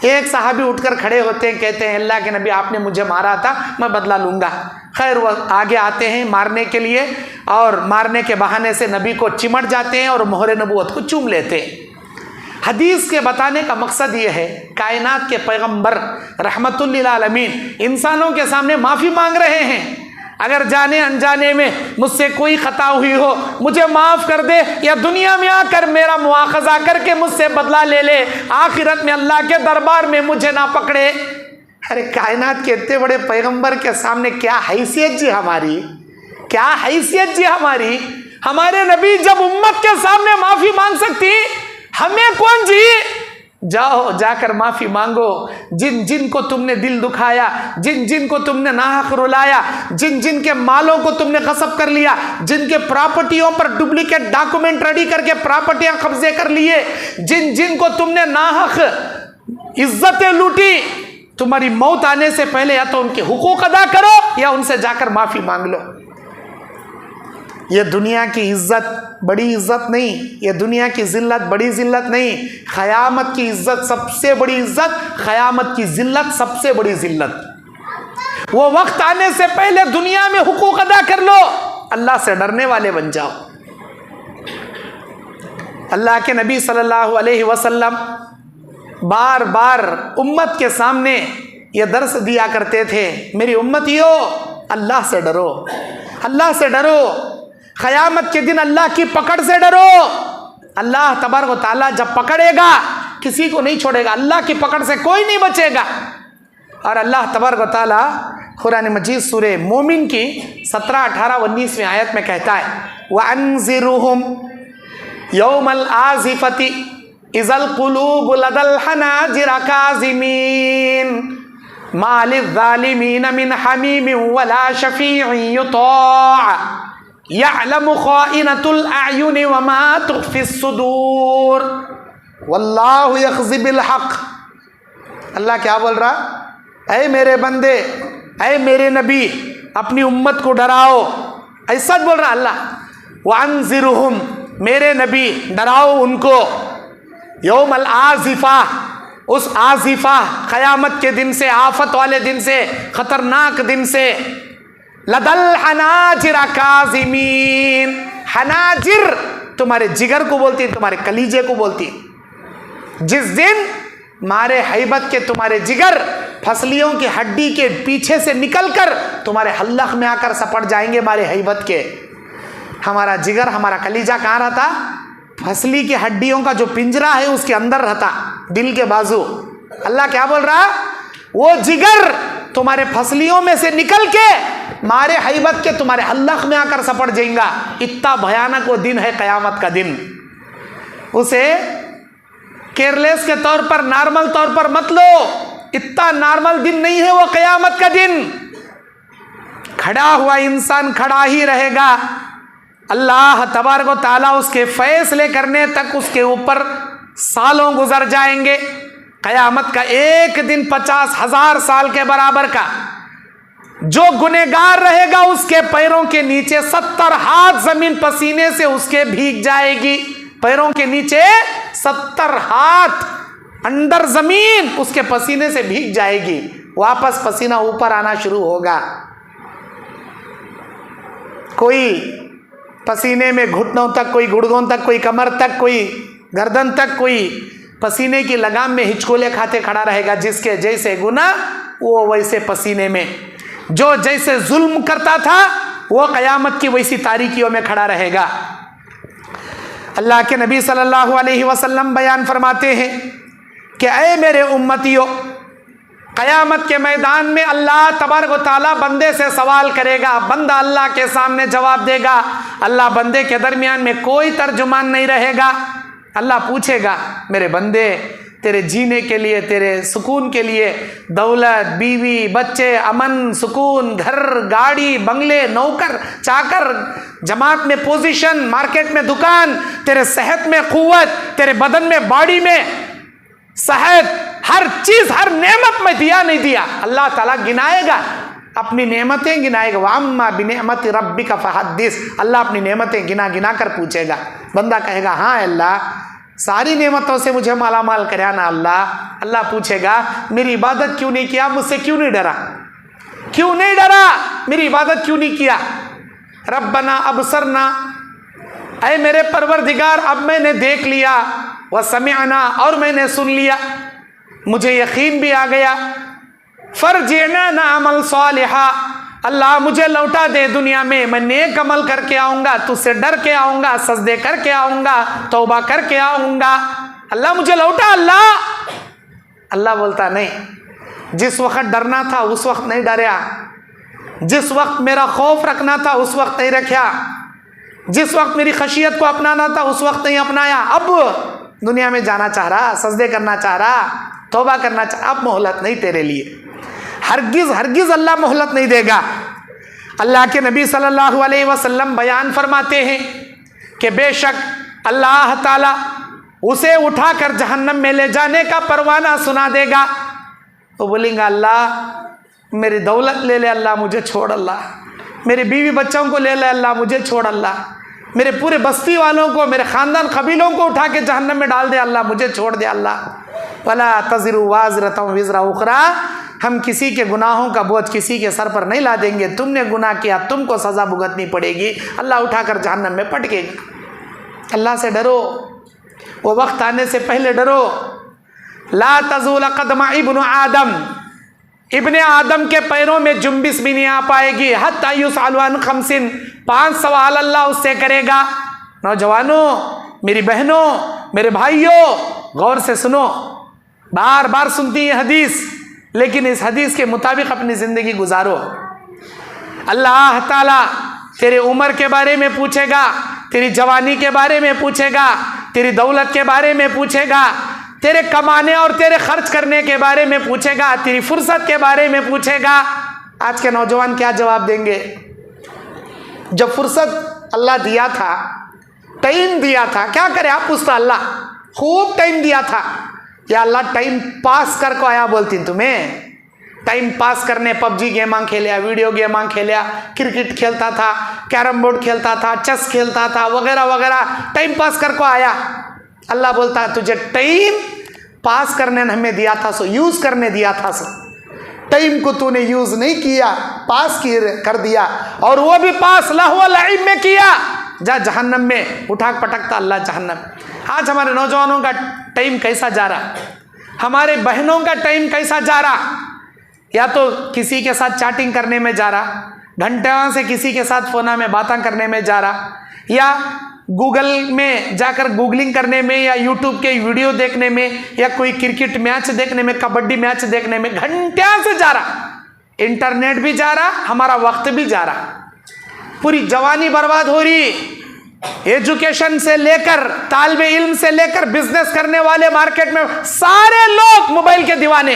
ایک صحابی اٹھ کر کھڑے ہوتے ہیں، کہتے ہیں اللہ کے نبی آپ نے مجھے مارا تھا، میں بدلہ لوں گا۔ خیر وہ آگے آتے ہیں مارنے کے لیے، اور مارنے کے بہانے سے نبی کو چمٹ جاتے ہیں اور مہر نبوت کو چوم لیتے ہیں۔ حدیث کے بتانے کا مقصد یہ ہے، کائنات کے پیغمبر رحمت للعالمین انسانوں کے سامنے معافی مانگ رہے ہیں، اگر جانے انجانے میں مجھ سے کوئی خطا ہوئی ہو مجھے معاف کر دے، یا دنیا میں آ کر میرا مواخذہ کر کے مجھ سے بدلہ لے لے، آخرت میں اللہ کے دربار میں مجھے نہ پکڑے۔ ارے کائنات کے اتنے بڑے پیغمبر کے سامنے کیا حیثیت جی ہماری، کیا حیثیت جی ہماری۔ ہمارے نبی جب امت کے سامنے معافی مانگ سکتی، ہمیں کون جی؟ جاؤ جا کر معافی مانگو، جن جن کو تم نے دل دکھایا، جن جن کو تم نے ناحق رلایا، جن جن کے مالوں کو تم نے غصب کر لیا، جن کے پراپرٹیوں پر ڈپلیکیٹ ڈاکومنٹ ریڈی کر کے پراپرٹیاں قبضے کر لیے، جن جن کو تم نے ناحق عزتیں لوٹی، تمہاری موت آنے سے پہلے یا تو ان کے حقوق ادا کرو یا ان سے جا کر معافی مانگ لو۔ یہ دنیا کی عزت بڑی عزت نہیں، یہ دنیا کی ذلت بڑی ذلت نہیں، قیامت کی عزت سب سے بڑی عزت، قیامت کی ذلت سب سے بڑی ذلت۔ وہ وقت آنے سے پہلے دنیا میں حقوق ادا کر لو، اللہ سے ڈرنے والے بن جاؤ۔ اللہ کے نبی صلی اللہ علیہ وسلم بار بار امت کے سامنے یہ درس دیا کرتے تھے، میری امتیو اللہ سے ڈرو، اللہ سے ڈرو، قیامت کے دن اللہ کی پکڑ سے ڈرو۔ اللہ تبارک و تعالیٰ جب پکڑے گا کسی کو نہیں چھوڑے گا، اللہ کی پکڑ سے کوئی نہیں بچے گا۔ اور اللہ تبارک و تعالیٰ قرآن مجید سورہ مومن کی 17، 18، 19ویں آیت میں کہتا ہے، وَأَنذِرُهُمْ يَوْمَ الْآزِفَةِ إِذَا الْقُلُوبُ لَدَى الْحَنَاجِرِ كَاظِمِينَ مَا لِلظَّالِمِينَ مِنْ حَمِيمٍ وَلَا شَفِيعٍ يُطَاعُ يَعْلَمُ خَائِنَةَ الْأَعْيُنِ وَمَا تُخْفِي الصُّدُورُ وَاللَّهُ يَقْضِي بِالْحَقِّ۔ اللہ کیا بول رہا؟ اے میرے بندے، اے میرے نبی، اپنی امت کو ڈراؤ، ایسا بول رہا اللہ۔ وَأَنذِرُهُمْ، میرے نبی ڈراؤ ان کو، یوم الآزفہ، اس آزفہ قیامت کے دن سے، آفت والے دن سے، خطرناک دن سے، لدل حناجر کاظمین، حناجر تمہارے جگر کو بولتی، تمہارے کلیجے کو بولتی۔ جس دن مارے حیبت کے تمہارے جگر پھسلیوں کی ہڈی کے پیچھے سے نکل کر تمہارے حلق میں آ کر سپٹ جائیں گے مارے حیبت کے۔ ہمارا جگر، ہمارا کلیجہ کہاں رہتا؟ پھسلی کی ہڈیوں کا جو پنجرہ ہے اس کے اندر رہتا، دل کے بازو۔ اللہ کیا بول رہا؟ وہ جگر تمہارے پھسلیوں میں سے نکل کے مارے حیبت کے تمہارے حلق میں آ کر سپٹ جائیں گا۔ اتنا بھیانک وہ دن ہے قیامت کا دن، اسے کیئرلیس کے طور پر، نارمل طور پر مت لو، اتنا نارمل دن نہیں ہے وہ قیامت کا دن۔ کھڑا ہوا انسان کھڑا ہی رہے گا، اللہ تبارک و تعالیٰ اس کے فیصلے کرنے تک اس کے اوپر سالوں گزر جائیں گے، قیامت کا ایک دن 50,000 سال کے برابر کا۔ جو گنہگار رہے گا اس کے پیروں کے نیچے 70 ہاتھ زمین پسینے سے اس کے بھیگ جائے گی، پیروں کے نیچے 70 ہاتھ اندر زمین اس کے پسینے سے بھیگ جائے گی، واپس پسینہ اوپر آنا شروع ہوگا۔ کوئی پسینے میں گھٹنوں تک، کوئی گڑگوں تک، کوئی کمر تک، کوئی گردن تک، کوئی پسینے کی لگام میں ہچکولے کھاتے کھڑا رہے گا۔ جس کے جیسے گناہ وہ ویسے پسینے میں، جو جیسے ظلم کرتا تھا وہ قیامت کی ویسی تاریکیوں میں کھڑا رہے گا۔ اللہ کے نبی صلی اللہ علیہ وسلم بیان فرماتے ہیں کہ اے میرے امتیوں، قیامت کے میدان میں اللہ تبارک و تعالیٰ بندے سے سوال کرے گا، بندہ اللہ کے سامنے جواب دے گا، اللہ بندے کے درمیان میں کوئی ترجمان نہیں رہے گا۔ اللہ پوچھے گا میرے بندے، تیرے جینے کے لیے، تیرے سکون کے لیے دولت، بیوی، بچے، امن، سکون، گھر، گاڑی، بنگلے، نوکر، چاکر، جماعت میں پوزیشن، مارکیٹ میں دکان، تیرے صحت میں قوت، تیرے بدن میں باڈی میں صحت، ہر چیز، ہر نعمت میں دیا نہیں دیا، اللہ تعالیٰ گنائے گا، اپنی نعمتیں گنائے گا۔ وَأَمَّا بِنِعْمَتِ رَبِّكَ فَحَدِّثْ، اللہ اپنی نعمتیں گنا گنا کر پوچھے گا۔ بندہ کہے گا ہاں اللہ، ساری نعمتوں سے مجھے مالا مال کریا نا اللہ۔ اللہ پوچھے گا میری عبادت کیوں نہیں کیا، مجھ سے کیوں نہیں ڈرا، کیوں نہیں ڈرا، میری عبادت کیوں نہیں کیا؟ ربنا ابصرنا، اے میرے پروردگار اب میں نے دیکھ لیا، وسمعنا، اور میں نے سن لیا، مجھے یقین بھی آ گیا، فرجعنا نعمل صالحا، اللہ مجھے لوٹا دے دنیا میں نیک عمل کر کے آؤں گا، تجھ سے ڈر کے آؤں گا، سجدے کر کے آؤں گا، توبہ کر کے آؤں گا، اللہ مجھے لوٹا۔ اللہ بولتا نہیں، جس وقت ڈرنا تھا اس وقت نہیں ڈریا، جس وقت میرا خوف رکھنا تھا اس وقت نہیں رکھا، جس وقت میری خشیت کو اپنانا تھا اس وقت نہیں اپنایا۔ اب دنیا میں جانا چاہ رہا، سجدے کرنا چاہ رہا، توبہ کرنا چاہ رہا، اب مہلت نہیں تیرے لیے، ہرگز ہرگز اللہ مہلت نہیں دے گا۔ اللہ کے نبی صلی اللہ علیہ وسلم بیان فرماتے ہیں کہ بے شک اللہ تعالیٰ اسے اٹھا کر جہنم میں لے جانے کا پروانہ سنا دے گا۔ تو بولیں گا اللہ میری دولت لے لے اللہ، مجھے چھوڑ اللہ، میرے بیوی بچوں کو لے لے اللہ، مجھے چھوڑ اللہ، میرے پورے بستی والوں کو، میرے خاندان قبیلوں کو اٹھا کے جہنم میں ڈال دے اللہ، مجھے چھوڑ دے اللہ۔ وَلَا تَزِرُ وَازِرَةٌ وِزْرَ أُخْرَىٰ، ہم کسی کے گناہوں کا بوجھ کسی کے سر پر نہیں لا دیں گے، تم نے گناہ کیا تم کو سزا بھگتنی پڑے گی، اللہ اٹھا کر جہنم میں پٹکے گا۔ اللہ سے ڈرو، وہ وقت آنے سے پہلے ڈرو۔ لا تزول قدم ابن آدم، ابن آدم کے پیروں میں جنبش بھی نہیں آ پائے گی، حتی یسأل عن خمس، 5 سوال اللہ اس سے کرے گا۔ نوجوانوں، میری بہنوں، میرے بھائیوں، غور سے سنو، بار بار سنتی یہ حدیث، لیکن اس حدیث کے مطابق اپنی زندگی گزارو۔ اللہ تعالیٰ تیرے عمر کے بارے میں پوچھے گا، تیری جوانی کے بارے میں پوچھے گا، تیری دولت کے بارے میں پوچھے گا، تیرے کمانے اور تیرے خرچ کرنے کے بارے میں پوچھے گا، تیری فرصت کے بارے میں پوچھے گا۔ آج کے نوجوان کیا جواب دیں گے؟ جب فرصت اللہ دیا تھا، ٹائم دیا تھا، کیا کرے آپ؟ پوچھتا اللہ خوب ٹائم دیا تھا، یا اللہ ٹائم پاس کر کو آیا بولتی تمہیں؟ ٹائم پاس کرنے پب جی گیماں کھیلیا، ویڈیو گیماں کھیلیا، کرکٹ کھیلتا تھا، کیرم بورڈ کھیلتا تھا، چیس کھیلتا تھا، وغیرہ وغیرہ، ٹائم پاس کر کو آیا۔ اللہ بولتا ہے تجھے ٹائم پاس کرنے نے ہمیں دیا تھا، سو یوز کرنے دیا تھا، سو ٹائم کو تو نے یوز نہیں کیا، پاس کر دیا، اور وہ بھی پاس لہو و لعب میں کیا، جا جہنم میں اٹھا پٹکتا اللہ جہنم۔ آج ہمارے نوجوانوں کا ٹائم کیسا جا رہا، ہمارے بہنوں کا ٹائم کیسا جا رہا؟ یا تو کسی کے ساتھ چیٹنگ کرنے میں جا رہا، گھنٹوں سے کسی کے ساتھ فونا میں باتیں کرنے میں جا رہا، یا گوگل میں جا کر گوگلنگ کرنے میں، یا یوٹیوب کے ویڈیو دیکھنے میں، یا کوئی کرکٹ میچ دیکھنے میں، کبڈی میچ دیکھنے میں گھنٹوں سے جا رہا۔ انٹرنیٹ بھی جا رہا، ہمارا وقت بھی جا رہا، پوری جوانی برباد ہو رہی۔ ایجوکیشن سے لے کر، طالب علم سے لے کر، بزنس کرنے والے، مارکیٹ میں سارے لوگ موبائل کے دیوانے،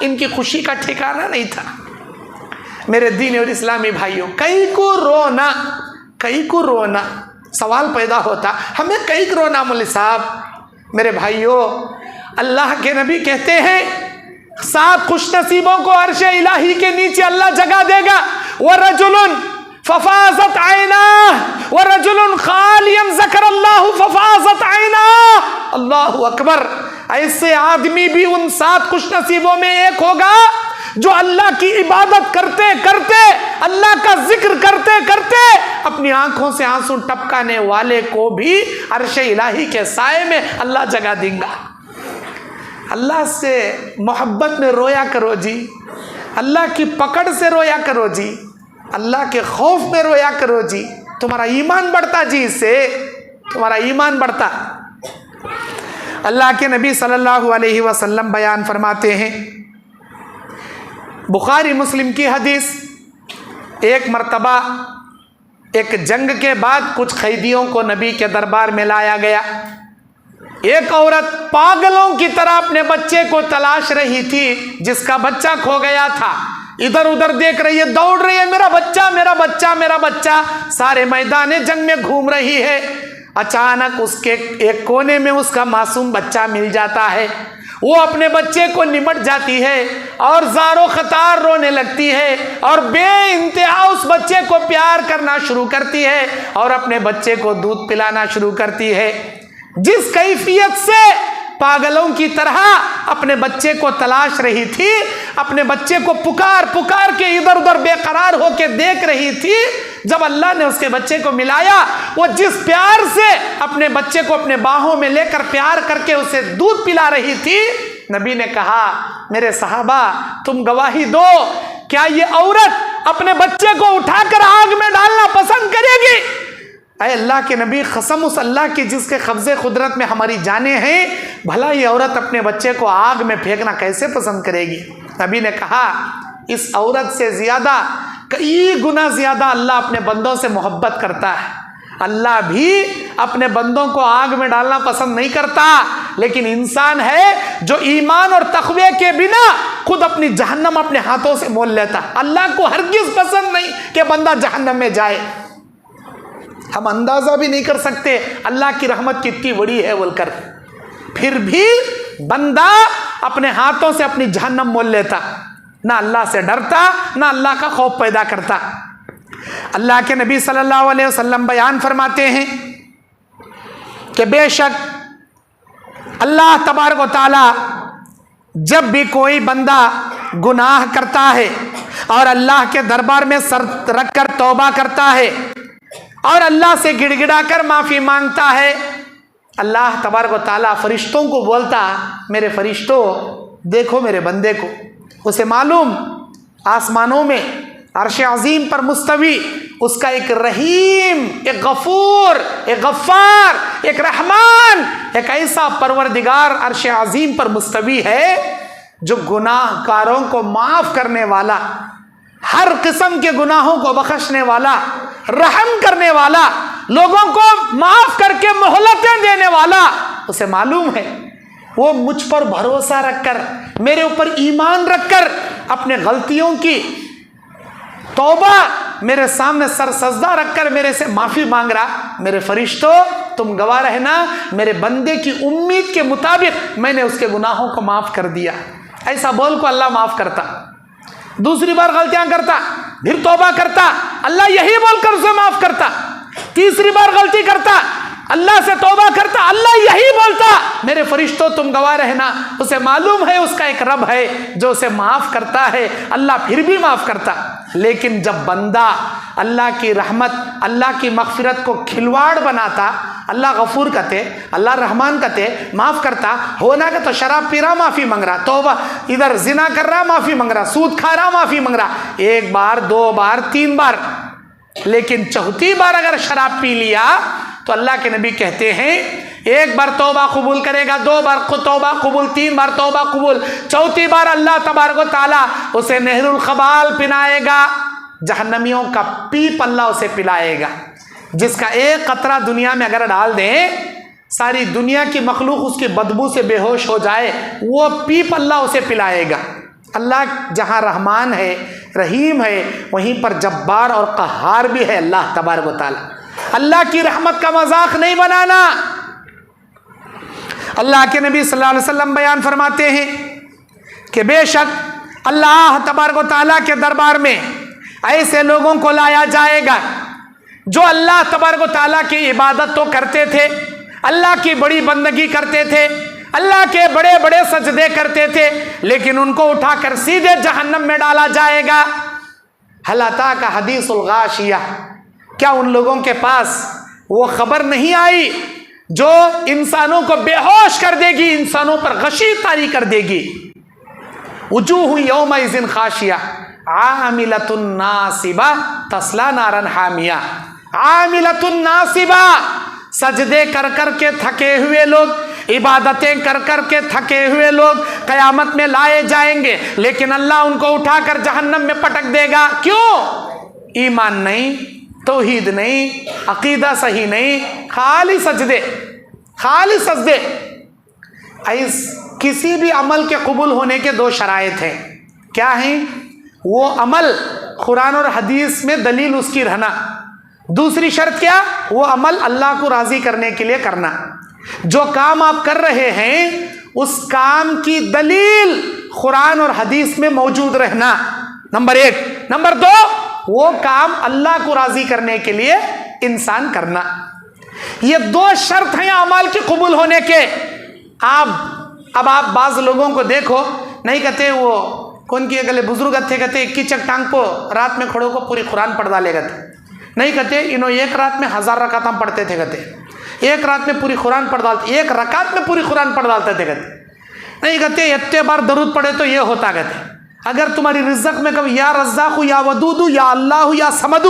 ان کی خوشی کا ٹھکانہ نہیں تھا۔ میرے دین اور اسلامی بھائیوں، کئی کو رونا سوال پیدا ہوتا، ہمیں کئی کو رونا مولوی صاحب؟ میرے بھائیوں، اللہ کے نبی کہتے ہیں 7 خوش نصیبوں کو عرش الہی کے نیچے اللہ جگہ دے گا، وَرَجُلٌ فَفَازَتْ عَيْنَاهُ وَرَجُلٌ خَالِيًا ذَكَرَ اللَّهُ فَفَازَتْ عَيْنَاهُ۔ اللہ اکبر! ایسے آدمی بھی ان 7 خوش نصیبوں میں ایک ہوگا جو اللہ کی عبادت کرتے کرتے، اللہ کا ذکر کرتے کرتے اپنی آنکھوں سے آنسو ٹپکانے والے کو بھی عرش الہی کے سائے میں اللہ جگہ دیں گا۔ اللہ سے محبت میں رویا کرو جی، اللہ کی پکڑ سے رویا کرو جی، اللہ کے خوف میں رویا کرو جی، تمہارا ایمان بڑھتا جی، اس سے تمہارا ایمان بڑھتا۔ اللہ کے نبی صلی اللہ علیہ وسلم بیان فرماتے ہیں، بخاری مسلم کی حدیث، ایک مرتبہ ایک جنگ کے بعد کچھ قیدیوں کو نبی کے دربار میں لایا گیا۔ ایک عورت پاگلوں کی طرح اپنے بچے کو تلاش رہی تھی، جس کا بچہ کھو گیا تھا، ادھر ادھر دیکھ رہی ہے، دوڑ رہی ہے، میرا بچہ میرا بچہ میرا بچہ، سارے میدان جنگ میں گھوم رہی ہے۔ اچانک اس کے ایک کونے میں اس کا معصوم بچہ مل جاتا ہے، وہ اپنے بچے کو نمٹ جاتی ہے اور زار و خطار رونے لگتی ہے اور بے انتہا اس بچے کو پیار کرنا شروع کرتی ہے اور اپنے بچے کو دودھ پلانا شروع کرتی ہے۔ جس کیفیت سے پاگلوں کی طرح اپنے بچے کو تلاش رہی تھی، اپنے بچے کو پکار پکار کے ادھر ادھر بے قرار ہو کے دیکھ رہی تھی، جب اللہ نے اس کے بچے کو ملایا، وہ جس پیار سے اپنے بچے کو اپنے باہوں میں لے کر پیار کر کے اسے دودھ پلا رہی تھی، نبی نے کہا میرے صحابہ تم گواہی دو، کیا یہ عورت اپنے بچے کو اٹھا کر آگ میں ڈالنا پسند کرے گی؟ اے اللہ کے نبی، قسم اس اللہ کی جس کے قبضے قدرت میں ہماری جانیں ہیں، بھلا یہ عورت اپنے بچے کو آگ میں پھینکنا کیسے پسند کرے گی؟ نبی نے کہا اس عورت سے زیادہ، کئی گنا زیادہ اللہ اپنے بندوں سے محبت کرتا ہے۔ اللہ بھی اپنے بندوں کو آگ میں ڈالنا پسند نہیں کرتا، لیکن انسان ہے جو ایمان اور تقوی کے بنا خود اپنی جہنم اپنے ہاتھوں سے مول لیتا۔ اللہ کو ہرگز پسند نہیں کہ بندہ جہنم میں جائے۔ ہم اندازہ بھی نہیں کر سکتے اللہ کی رحمت کتنی بڑی ہے بول کر، پھر بھی بندہ اپنے ہاتھوں سے اپنی جہنم مول لیتا، نہ اللہ سے ڈرتا، نہ اللہ کا خوف پیدا کرتا۔ اللہ کے نبی صلی اللہ علیہ وسلم بیان فرماتے ہیں کہ بے شک اللہ تبارک و تعالی جب بھی کوئی بندہ گناہ کرتا ہے اور اللہ کے دربار میں سر رکھ کر توبہ کرتا ہے اور اللہ سے گڑ گڑا کر معافی مانگتا ہے، اللہ تبارک و تعالیٰ فرشتوں کو بولتا میرے فرشتوں دیکھو میرے بندے کو، اسے معلوم آسمانوں میں عرش عظیم پر مستوی اس کا ایک رحیم، ایک غفور، ایک غفار، ایک رحمان، ایک ایسا پروردگار عرش عظیم پر مستوی ہے جو گناہ کاروں کو معاف کرنے والا، ہر قسم کے گناہوں کو بخشنے والا، رحم کرنے والا، لوگوں کو معاف کر کے مہلتیں دینے والا۔ اسے معلوم ہے وہ مجھ پر بھروسہ رکھ کر، میرے اوپر ایمان رکھ کر اپنے غلطیوں کی توبہ میرے سامنے سر سجدہ رکھ کر میرے سے معافی مانگ رہا، میرے فرشتوں تم گواہ رہنا میرے بندے کی امید کے مطابق میں نے اس کے گناہوں کو معاف کر دیا۔ ایسا بول کو اللہ معاف کرتا، دوسری بار غلطیاں کرتا پھر توبہ کرتا، اللہ یہی بول کر اسے معاف کرتا، تیسری بار غلطی کرتا اللہ سے توبہ کرتا، اللہ یہی بولتا میرے فرشتوں تم گواہ رہنا، اسے معلوم ہے اس کا ایک رب ہے جو اسے معاف کرتا ہے، اللہ پھر بھی معاف کرتا۔ لیکن جب بندہ اللہ کی رحمت، اللہ کی مغفرت کو کھلواڑ بناتا، اللہ غفور کہتے، اللہ رحمان کہتے، معاف کرتا، ہونا کہ تو شراب پی رہا معافی مانگ رہا، توبہ ادھر زنا کر رہا معافی مانگ رہا، سود کھا رہا معافی مانگ رہا، ایک بار دو بار تین بار، لیکن چوتھی بار اگر شراب پی لیا تو اللہ کے نبی کہتے ہیں ایک بار توبہ قبول کرے گا، دو بار توبہ قبول، تین بار توبہ قبول، چوتھی بار اللہ تبارک و تعالیٰ اسے نہر الخبال پلائے گا، جہنمیوں کا پیپ اللہ اسے پلائے گا، جس کا ایک قطرہ دنیا میں اگر ڈال دیں ساری دنیا کی مخلوق اس کی بدبو سے بے ہوش ہو جائے، وہ پیپ اللہ اسے پلائے گا۔ اللہ جہاں رحمان ہے، رحیم ہے، وہیں پر جبار اور قہار بھی ہے اللہ تبارک و تعالی۔ اللہ کی رحمت کا مذاق نہیں بنانا۔ اللہ کے نبی صلی اللہ علیہ وسلم بیان فرماتے ہیں کہ بے شک اللہ تبارک و تعالیٰ کے دربار میں ایسے لوگوں کو لایا جائے گا جو اللہ تبارک و تعالیٰ کی عبادت تو کرتے تھے، اللہ کی بڑی بندگی کرتے تھے، اللہ کے بڑے بڑے سجدے کرتے تھے، لیکن ان کو اٹھا کر سیدھے جہنم میں ڈالا جائے گا۔ ہل اتاک حدیث الغاشیہ، کیا ان لوگوں کے پاس وہ خبر نہیں آئی جو انسانوں کو بے ہوش کر دے گی، انسانوں پر غشی طاری کر دے گی؟ وجوہ یومئذ خاشیہ عاملۃ ناصبہ تصلی نارا حامیہ۔ عاملۃ ناصبہ، سجدے کر کر کے تھکے ہوئے لوگ، عبادتیں کر کر کے تھکے ہوئے لوگ قیامت میں لائے جائیں گے، لیکن اللہ ان کو اٹھا کر جہنم میں پٹک دے گا۔ کیوں؟ ایمان نہیں، توحید نہیں، عقیدہ صحیح نہیں، خالی سجدے، خالی سجدے۔ کسی بھی عمل کے قبول ہونے کے دو شرائط ہیں۔ کیا ہیں وہ؟ عمل قرآن اور حدیث میں دلیل اس کی رہنا۔ دوسری شرط کیا؟ وہ عمل اللہ کو راضی کرنے کے لیے کرنا۔ جو کام آپ کر رہے ہیں اس کام کی دلیل قرآن اور حدیث میں موجود رہنا، نمبر ایک۔ نمبر دو، وہ کام اللہ کو راضی کرنے کے لیے انسان کرنا۔ یہ دو شرط ہیں اعمال کے قبول ہونے کے۔ اب آپ بعض لوگوں کو دیکھو، نہیں کہتے وہ کون کی گلے بزرگ تھے، کہتے کی چک ٹانگ کو رات میں کھڑوں کو پوری قرآن پڑھ ڈالے گا، نہیں کہتے انہوں ایک رات میں 1000 رکعت ہم پڑھتے تھے، کہتے ایک رات میں پوری قرآن پڑھ ڈالتے، ایک رکعت میں پوری قرآن پڑھ ڈالتے تھے، کہتے نہیں کہتے اتنے بار درود پڑھے تو یہ ہوتا، کہتے اگر تمہاری رزق میں کبھی یا رزاق یا ودود یا اللہ یا سمد،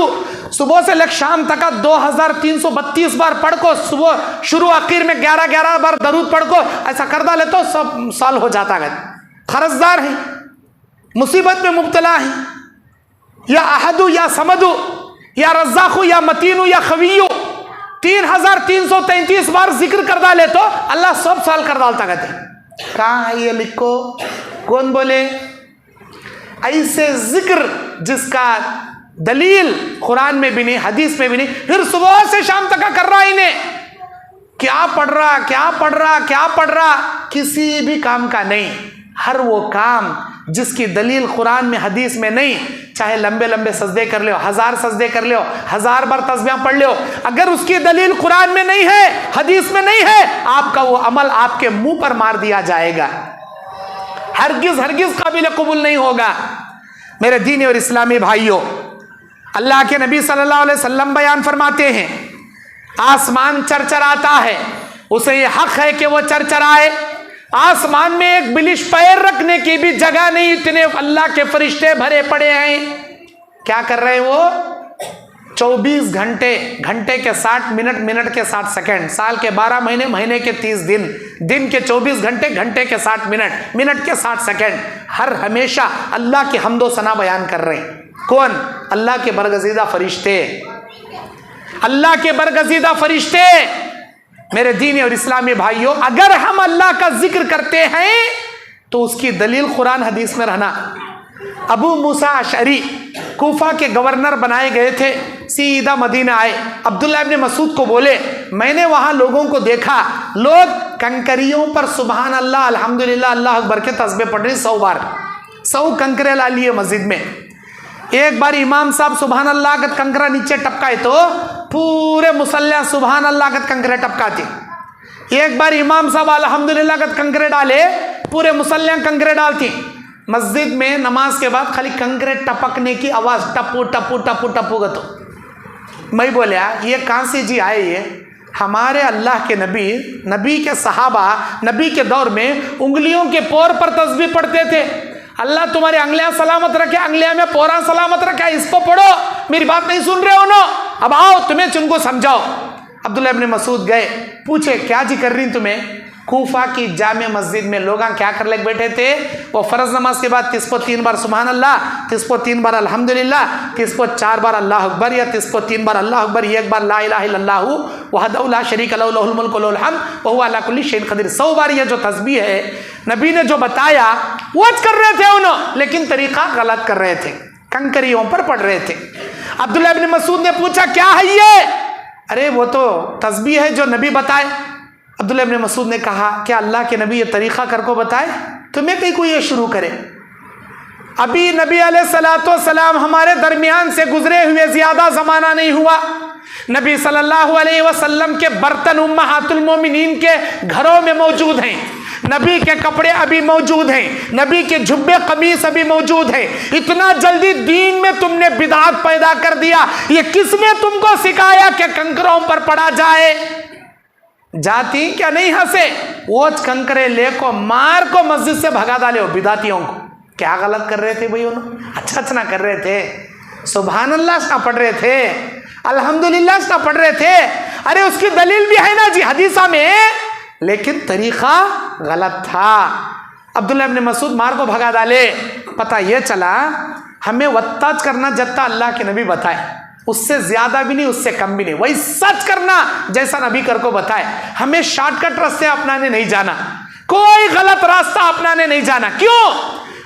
صبح سے لے شام تک 2332 بار پڑھ کو، صبح شروع اخیر میں 11 بار درود پڑھ کو، ایسا کر ڈالے تو سب سال ہو جاتا ہے۔ قرضدار ہیں، مصیبت میں مبتلا ہیں، یا احد یا سمد یا رزاق یا متین یا خوی، 3333 بار ذکر کر ڈالے تو اللہ سب سال کر ڈالتا، کہتے کہاں ہے یہ؟ لکھو، کون بولے؟ ایسے ذکر جس کا دلیل قرآن میں بھی نہیں، حدیث میں بھی نہیں، پھر صبح سے شام تک کر رہا انہیں کیا پڑھ رہا، کسی بھی کام کا نہیں۔ ہر وہ کام جس کی دلیل قرآن میں حدیث میں نہیں، چاہے لمبے لمبے سجدے کر لو، 1000 سجدے کر لو، 1000 بار تسبیح پڑھ لو، اگر اس کی دلیل قرآن میں نہیں ہے، حدیث میں نہیں ہے، آپ کا وہ عمل آپ کے منہ پر مار دیا جائے گا، ہرگز قابل قبول نہیں ہوگا۔ میرے دینی اور اسلامی بھائیوں، اللہ کے نبی صلی اللہ علیہ وسلم بیان فرماتے ہیں آسمان چرچراتا ہے، اسے یہ حق ہے کہ وہ چرچرائے۔ آسمان میں ایک بلش پیر رکھنے کی بھی جگہ نہیں، اتنے اللہ کے فرشتے بھرے پڑے ہیں۔ کیا کر رہے ہیں وہ؟ 24 گھنٹے، گھنٹے کے 60 منٹ، منٹ کے 60 سیکنڈ، سال کے 12 مہینے، مہینے کے 30 دن، دن کے 24 گھنٹے، گھنٹے کے 60 منٹ، منٹ کے 60 سیکنڈ، ہر ہمیشہ اللہ کی حمد و ثنا بیان کر رہے ہیں۔ کون؟ اللہ کے برگزیدہ فرشتے، اللہ کے برگزیدہ فرشتے۔ میرے دینی اور اسلامی بھائیوں، اگر ہم اللہ کا ذکر کرتے ہیں تو اس کی دلیل قرآن حدیث میں رہنا۔ ابو موسیٰ اشعری کوفہ کے گورنر بنائے گئے تھے، سیدھا مدینہ آئے، عبداللہ ابن مسعود کو بولے میں نے وہاں لوگوں کو دیکھا، لوگ کنکریوں پر سبحان اللہ، الحمدللہ، اللہ اکبر کے تسبیح پڑھ رہے 100 بار، 100 کنکرے لا لیے مسجد میں۔ ایک بار امام صاحب سبحان اللہ کا کنکرا نیچے ٹپکائے تو پورے مسلح سبحان اللہ کا کنکرے ٹپکاتے۔ ایک بار امام صاحب الحمدللہ کا کنکرے ڈالے، پورے مسلح کنکرے ڈالتی۔ مسجد میں نماز کے بعد خالی کنکرے ٹپکنے کی آواز، ٹپو ٹپو ٹپو ٹپو گا۔ تو میں بولیا یہ کہاں سے جی آئے؟ یہ ہمارے اللہ کے نبی کے صحابہ نبی کے دور میں انگلیوں کے پور پر تسبیح پڑھتے تھے۔ اللہ تمہاری انگلیاں سلامت رکھے، انگلیاں میں پورا سلامت رکھے، اس کو پڑھو۔ میری بات نہیں سن رہے ہو نا؟ اب آؤ تمہیں چن کو سمجھاؤ۔ عبداللہ ابن مسعود گئے, پوچھے کیا جی کر رہی تمہیں؟ کوفہ کی جامع مسجد میں لوگ کیا کر لے بیٹھے تھے؟ وہ فرض نماز کے بعد تس کو 3 بار سبحان اللہ, تس کو 3 بار الحمدللہ, تس کو 4 بار اللہ اکبر, یا تس کو 3 بار اللہ اکبر, 1 بار لا الہ الا اللہ وحدہ لا شریک لہ لہ الملک و لہ الحمد وہو علی کل شیء قدیر. 100 بار یہ جو تسبیح ہے نبی نے جو بتایا وہ کر رہے تھے انہوں, لیکن طریقہ غلط کر رہے تھے, کنکریوں پر پڑھ رہے تھے. عبداللہ ابن مسعود نے پوچھا کیا ہے یہ؟ ارے وہ تو تسبیح ہے جو نبی بتائے. عبداللہ ابن مسعود نے کہا کیا اللہ کے نبی یہ طریقہ کر کو بتائے؟ تمہیں کہیں کوئی یہ شروع کرے؟ ابھی نبی علیہ الصلوۃ والسلام ہمارے درمیان سے گزرے ہوئے زیادہ زمانہ نہیں ہوا. نبی صلی اللہ علیہ وسلم کے برتن امہات المومنین کے گھروں میں موجود ہیں, نبی کے کپڑے ابھی موجود ہیں, نبی کے جبے قمیص ابھی موجود ہیں. اتنا جلدی دین میں تم نے بدعت پیدا کر دیا, یہ کس نے تم کو سکھایا کہ کنکروں پر پڑا جائے؟ جاتی کیا نہیں ہنسے؟ وہ کنکرے لے کو مار کو مسجد سے بھگا ڈالے ہو بدعتیوں کو. کیا غلط کر رہے تھے بھائی انہوں؟ اچھا نہ کر رہے تھے, سبحان اللہ نہ پڑھ رہے تھے, الحمدللہ نہ پڑھ رہے تھے. ارے اس کی دلیل بھی ہے نا جی حدیثہ میں, لیکن طریقہ غلط تھا. عبداللہ ابن مسعود مار کو بھگا ڈالے. پتہ یہ چلا ہمیں وتاج کرنا جتنا اللہ کے نبی بتائے, اس سے زیادہ بھی نہیں, اس سے کم بھی نہیں, وہی سچ کرنا جیسا نبی کر کو بتائے. ہمیں شارٹ کٹ راستے اپنانے نہیں جانا, کوئی غلط راستہ اپنانے نہیں جانا. کیوں؟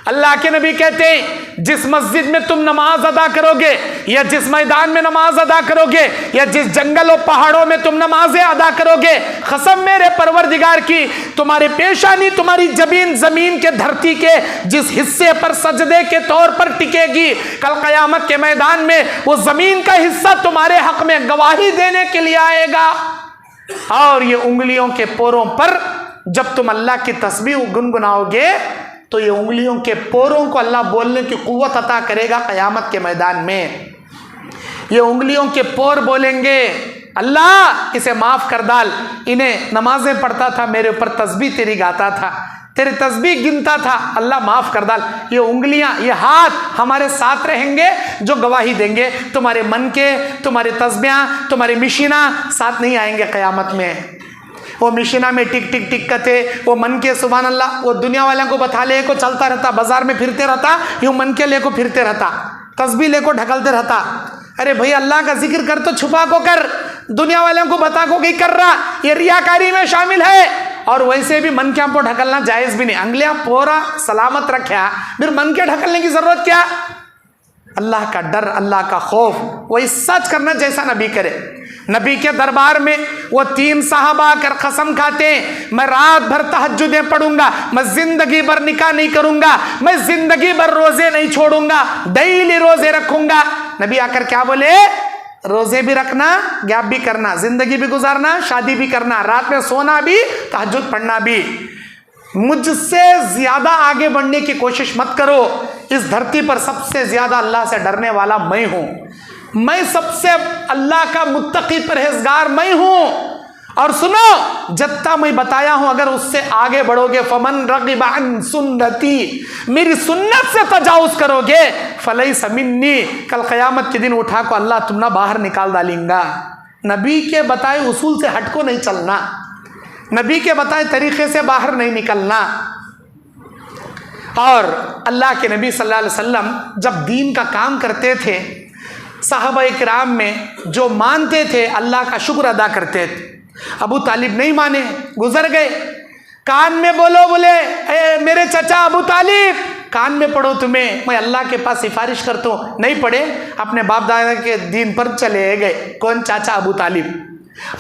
اللہ کے نبی کہتے ہیں جس مسجد میں تم نماز ادا کرو گے, یا جس میدان میں نماز ادا کرو گے, یا جس جنگل و پہاڑوں میں تم نمازیں ادا کرو گے, قسم میرے پروردگار کی, تمہاری پیشانی تمہاری جبین زمین کے دھرتی کے جس حصے پر سجدے کے طور پر ٹکے گی, کل قیامت کے میدان میں وہ زمین کا حصہ تمہارے حق میں گواہی دینے کے لیے آئے گا. اور یہ انگلیوں کے پوروں پر جب تم اللہ کی تسبیح گنگناؤ گے تو یہ انگلیوں کے پوروں کو اللہ بولنے کی قوت عطا کرے گا قیامت کے میدان میں. یہ انگلیوں کے پور بولیں گے اللہ اسے معاف کر ڈال, انہیں نمازیں پڑھتا تھا, میرے اوپر تسبیح تیری گاتا تھا, تیری تسبیح گنتا تھا, اللہ معاف کر ڈال. یہ انگلیاں, یہ ہاتھ ہمارے ساتھ رہیں گے جو گواہی دیں گے. تمہارے من کے, تمہاری تسبیحاں, تمہاری مشینہ ساتھ نہیں آئیں گے قیامت میں. وہ مشینہ میں ٹک ٹک ٹک کرتے, وہ من کے سبحان اللہ, وہ دنیا والوں کو بتا لے کو چلتا رہتا, بازار میں پھرتے رہتا, یوں من کے لے کو پھرتے رہتا, تسبیح لے کو ڈھکلتے رہتا. ارے بھائی اللہ کا ذکر کر تو چھپا کو کر, دنیا والوں کو بتا کو نہیں کر رہا, یہ ریاکاری میں شامل ہے. اور ویسے بھی من کے ہم کو ڈھکلنا جائز بھی نہیں, انگلیاں پورا سلامت رکھا, پھر من کے ڈھکلنے کی ضرورت کیا؟ اللہ کا ڈر, اللہ کا خوف, وہی سچ کرنا جیسا نبی کرے. نبی کے دربار میں وہ 3 صحابہ آ کر قسم کھاتے ہیں میں رات بھر تہجدیں پڑھوں گا, میں زندگی بھر نکاح نہیں کروں گا, میں زندگی بھر روزے نہیں چھوڑوں گا, ڈیلی روزے رکھوں گا. نبی آ کر کیا بولے؟ روزے بھی رکھنا, گیپ بھی کرنا, زندگی بھی گزارنا, شادی بھی کرنا, رات میں سونا بھی, تہجد پڑھنا بھی. مجھ سے زیادہ آگے بڑھنے کی کوشش مت کرو. اس دھرتی پر سب سے زیادہ اللہ سے ڈرنے والا میں ہوں, میں سب سے اللہ کا متقی پرہیزگار میں ہوں. اور سنو, جتنا میں بتایا ہوں اگر اس سے آگے بڑھو گے, فمن رغب عن سنتی, میری سنت سے تجاوز کرو گے, فلیس منی, کل قیامت کے دن اٹھا کو اللہ تم نہ باہر نکال ڈالیں گا. نبی کے بتائے اصول سے ہٹ کو نہیں چلنا, نبی کے بتائے طریقے سے باہر نہیں نکلنا. اور اللہ کے نبی صلی اللہ علیہ وسلم جب دین کا کام کرتے تھے, صحابہ کرام میں جو مانتے تھے اللہ کا شکر ادا کرتے تھے. ابو طالب نہیں مانے, گزر گئے, کان میں بولو, بولے اے میرے چچا ابو طالب کان میں پڑھو تمہیں, میں اللہ کے پاس سفارش کرتا ہوں. نہیں پڑھے, اپنے باپ دادا کے دین پر چلے گئے. کون؟ چاچا ابو طالب.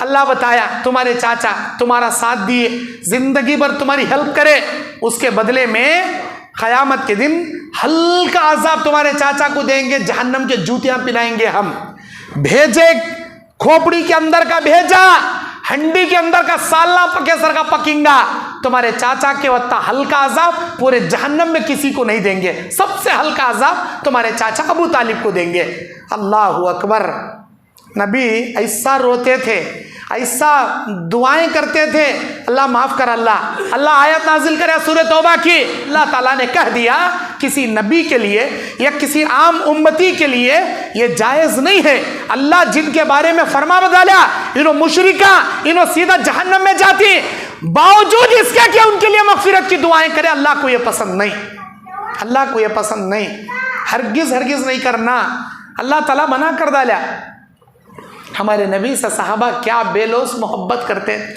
اللہ بتایا تمہارے چاچا تمہارا ساتھ دیے, زندگی بھر تمہاری ہیلپ کرے, اس کے بدلے میں قیامت کے دن ہلکا عذاب تمہارے چاچا کو دیں گے, جہنم کے جوتیاں پلائیں گے ہم. بھیجے کھوپڑی کے اندر کا بھیجا, ہنڈی کے اندر کا سالنا پکے سر کا پکینگا. تمہارے چاچا کے وقت ہلکا عذاب پورے جہنم میں کسی کو نہیں دیں گے, سب سے ہلکا عذاب تمہارے چاچا ابو طالب کو دیں گے. اللہ اکبر. نبی ایسا روتے تھے, ایسا دعائیں کرتے تھے, اللہ معاف کر. اللہ آیت نازل کرے سورہ توبہ کی. اللہ تعالیٰ نے کہہ دیا کسی نبی کے لیے یا کسی عام امتی کے لیے یہ جائز نہیں ہے. اللہ جن کے بارے میں فرما ڈالا انہوں مشرکہ، انہوں سیدھا جہنم میں جاتی، باوجود اس کے کہ ان کے لیے مغفرت کی دعائیں کرے، اللہ کو یہ پسند نہیں، اللہ کو یہ پسند نہیں، ہرگز ہرگز نہیں کرنا، اللہ تعالیٰ منع کر ڈالا۔ ہمارے نبی سے صحابہ کیا بے لوث محبت کرتے تھے،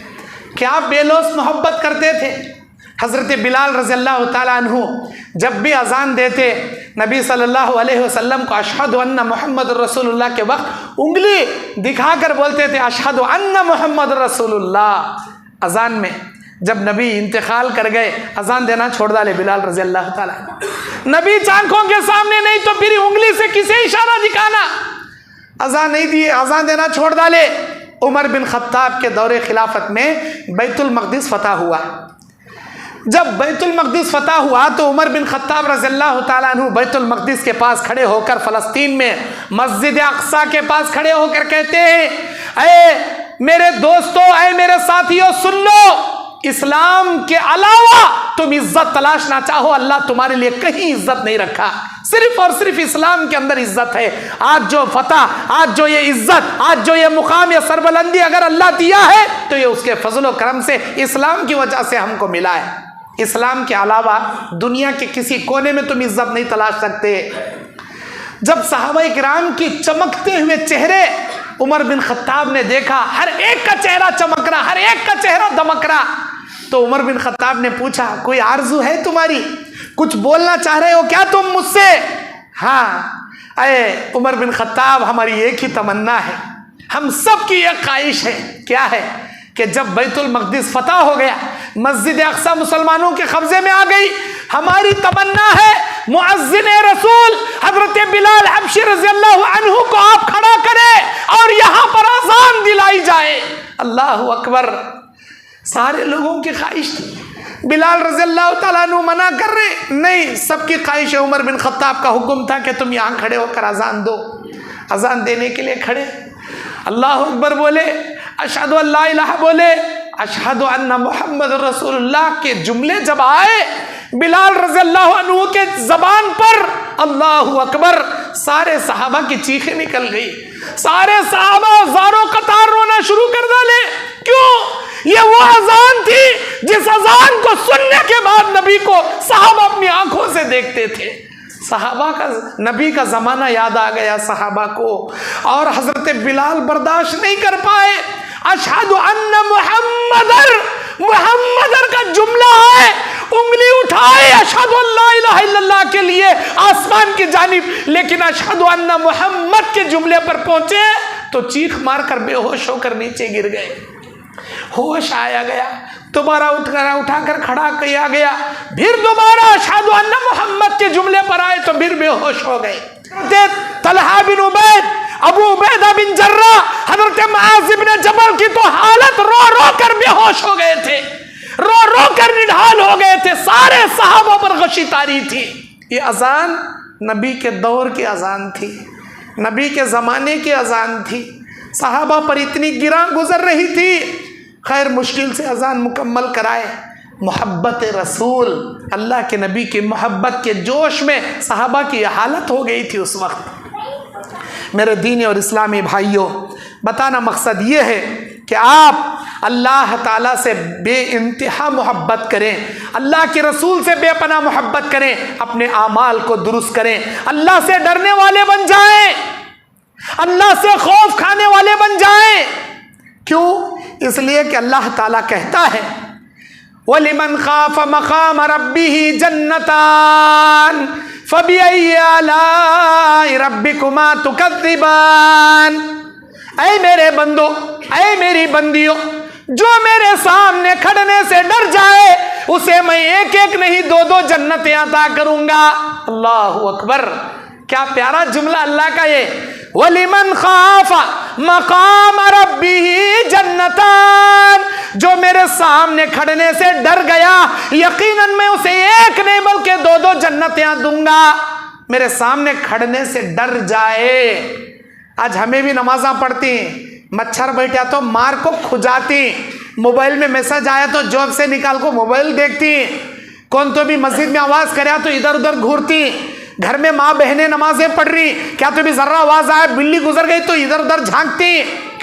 کیا بے لوث محبت کرتے تھے۔ حضرت بلال رضی اللہ تعالیٰ عنہ جب بھی اذان دیتے، نبی صلی اللہ علیہ وسلم کو اشہد ان محمد رسول اللہ کے وقت انگلی دکھا کر بولتے تھے اشہد ان محمد رسول اللہ۔ اذان میں جب نبی انتقال کر گئے، اذان دینا چھوڑ ڈالے بلال رضی اللہ تعالیٰ عنہ۔ نبی آنکھوں کے سامنے نہیں تو پھر انگلی سے کسے اشارہ دکھانا، اذان نہیں دی، اذان دینا چھوڑ ڈالے۔ عمر بن خطاب کے دور خلافت میں بیت المقدس فتح ہوا۔ جب بیت المقدس فتح ہوا تو عمر بن خطاب رضی اللہ تعالیٰ عنہ بیت المقدس کے پاس کھڑے ہو کر، فلسطین میں مسجد اقصیٰ کے پاس کھڑے ہو کر کہتے ہیں، اے میرے دوستو، اے میرے ساتھیوں، سن لو، اسلام کے علاوہ تم عزت تلاش نہ چاہو، اللہ تمہارے لیے کہیں عزت نہیں رکھا، صرف اور صرف اسلام کے اندر عزت ہے۔ آج جو فتح، آج جو یہ عزت، آج جو یہ مقام، یہ سربلندی اگر اللہ دیا ہے تو یہ اس کے فضل و کرم سے، اسلام کی وجہ سے ہم کو ملا ہے۔ اسلام کے علاوہ دنیا کے کسی کونے میں تم عزت نہیں تلاش سکتے۔ جب صحابہ کرام کی چمکتے ہوئے چہرے عمر بن خطاب نے دیکھا، ہر ایک کا چہرہ چمک رہا، ہر ایک کا چہرہ دمک رہا، تو عمر بن خطاب نے پوچھا، کوئی آرزو ہے تمہاری؟ کچھ بولنا چاہ رہے ہو کیا تم مجھ سے؟ ہاں اے عمر بن خطاب، ہماری ایک ہی تمنا ہے، ہم سب کی ایک خواہش ہے، کیا ہے کہ جب بیت المقدس فتح ہو گیا، مسجد اقصیٰ مسلمانوں کے قبضے میں آ گئی، ہماری تمنا ہے مؤذن رسول حضرت بلال حبشی رضی اللہ عنہ کو آپ کھڑا کریں اور یہاں پر اذان دلائی جائے۔ اللہ اکبر، سارے لوگوں کی خواہش تھی، بلال رضی اللہ تعالیٰ عنہ منع کر رہے نہیں، سب کی خواہش ہے۔ عمر بن خطاب کا حکم تھا کہ تم یہاں کھڑے ہو کر اذان دو۔ اذان دینے کے لیے کھڑے، اللہ اکبر بولے، اشہد ان لا الہ بولے، اشہد ان محمد رسول اللہ کے جملے جب آئے بلال رضی اللہ عنہ کے زبان پر، اللہ اکبر، سارے صحابہ کی چیخیں نکل گئی، سارے صحابہ زاروں قطار رونا شروع کر ڈالے۔ کیوں؟ یہ وہ اذان تھی جس اذان کو سننے کے بعد نبی کو صحابہ اپنی آنکھوں سے دیکھتے تھے۔ صحابہ کا، نبی کا زمانہ یاد آ گیا صحابہ کو، اور حضرت بلال برداشت نہیں کر پائے۔ اشہد ان محمدر کا جملہ ہے، انگلی اٹھائے اشہد ان لا الہ الا اللہ کے لیے آسمان کی جانب، لیکن اشہد ان محمد کے جملے پر پہنچے تو چیخ مار کر بے ہوش ہو کر نیچے گر گئے۔ ہوش آیا گیا، دوبارہ اٹھا کر کھڑا کیا گیا، پھر دوبارہ اشہد ان محمد کے جملے پر آئے تو پھر بے ہوش ہو گئے۔ طلحہ بن عبید، ابو عبیدہ بن جراح، حضرت معاذ بن جبل کی تو حالت رو رو کر بے ہوش ہو گئے تھے، رو رو کر نڈھال ہو گئے تھے، سارے صحابہ پر غشی طاری تھی۔ یہ اذان نبی کے دور کی اذان تھی، نبی کے زمانے کی اذان تھی، صحابہ پر اتنی گراں گزر رہی تھی، خیر مشکل سے اذان مکمل کرائے۔ محبت رسول، اللہ کے نبی کی محبت کے جوش میں صحابہ کی یہ حالت ہو گئی تھی اس وقت۔ میرے دینی اور اسلامی بھائیوں، بتانا مقصد یہ ہے کہ آپ اللہ تعالیٰ سے بے انتہا محبت کریں، اللہ کے رسول سے بے پناہ محبت کریں، اپنے اعمال کو درست کریں، اللہ سے ڈرنے والے بن جائیں، اللہ سے خوف کھانے والے بن جائیں۔ کیوں؟ اس لیے کہ اللہ تعالیٰ کہتا ہے وَلِمَنْ خَافَ مَقَامَ رَبِّهِ جَنَّتَانِ فَبِأَيِّ آلَاءِ رَبِّكُمَا تُكَذِّبَانِ۔ اے میرے بندو، اے میری بندیوں، جو میرے سامنے کھڑنے سے ڈر جائے اسے میں ایک ایک نہیں دو دو جنتیں عطا کروں گا۔ اللہ اکبر، کیا پیارا جملہ اللہ کا یہ، وَلِمَنْ خَافَ مَقَامَ رَبِّهِ جَنَّتَانِ، جو میرے سامنے کھڑنے سے ڈر گیا یقیناً میں اسے ایک نہیں بلکہ دو دو جنتیں دوں گا۔ میرے سامنے کھڑنے سے ڈر جائے۔ آج ہمیں بھی نمازاں پڑھتی، مچھر بیٹھا تو مار کو کھجاتی، موبائل میں میسج آیا تو جوب سے نکال کو موبائل دیکھتی، کون تو بھی مسجد میں آواز کریا تو ادھر ادھر گھورتی، گھر میں ماں بہنیں نمازیں پڑھ رہی، کیا تو بھی ذرہ آواز آئے بلی گزر گئی تو ادھر ادھر جھانکتی،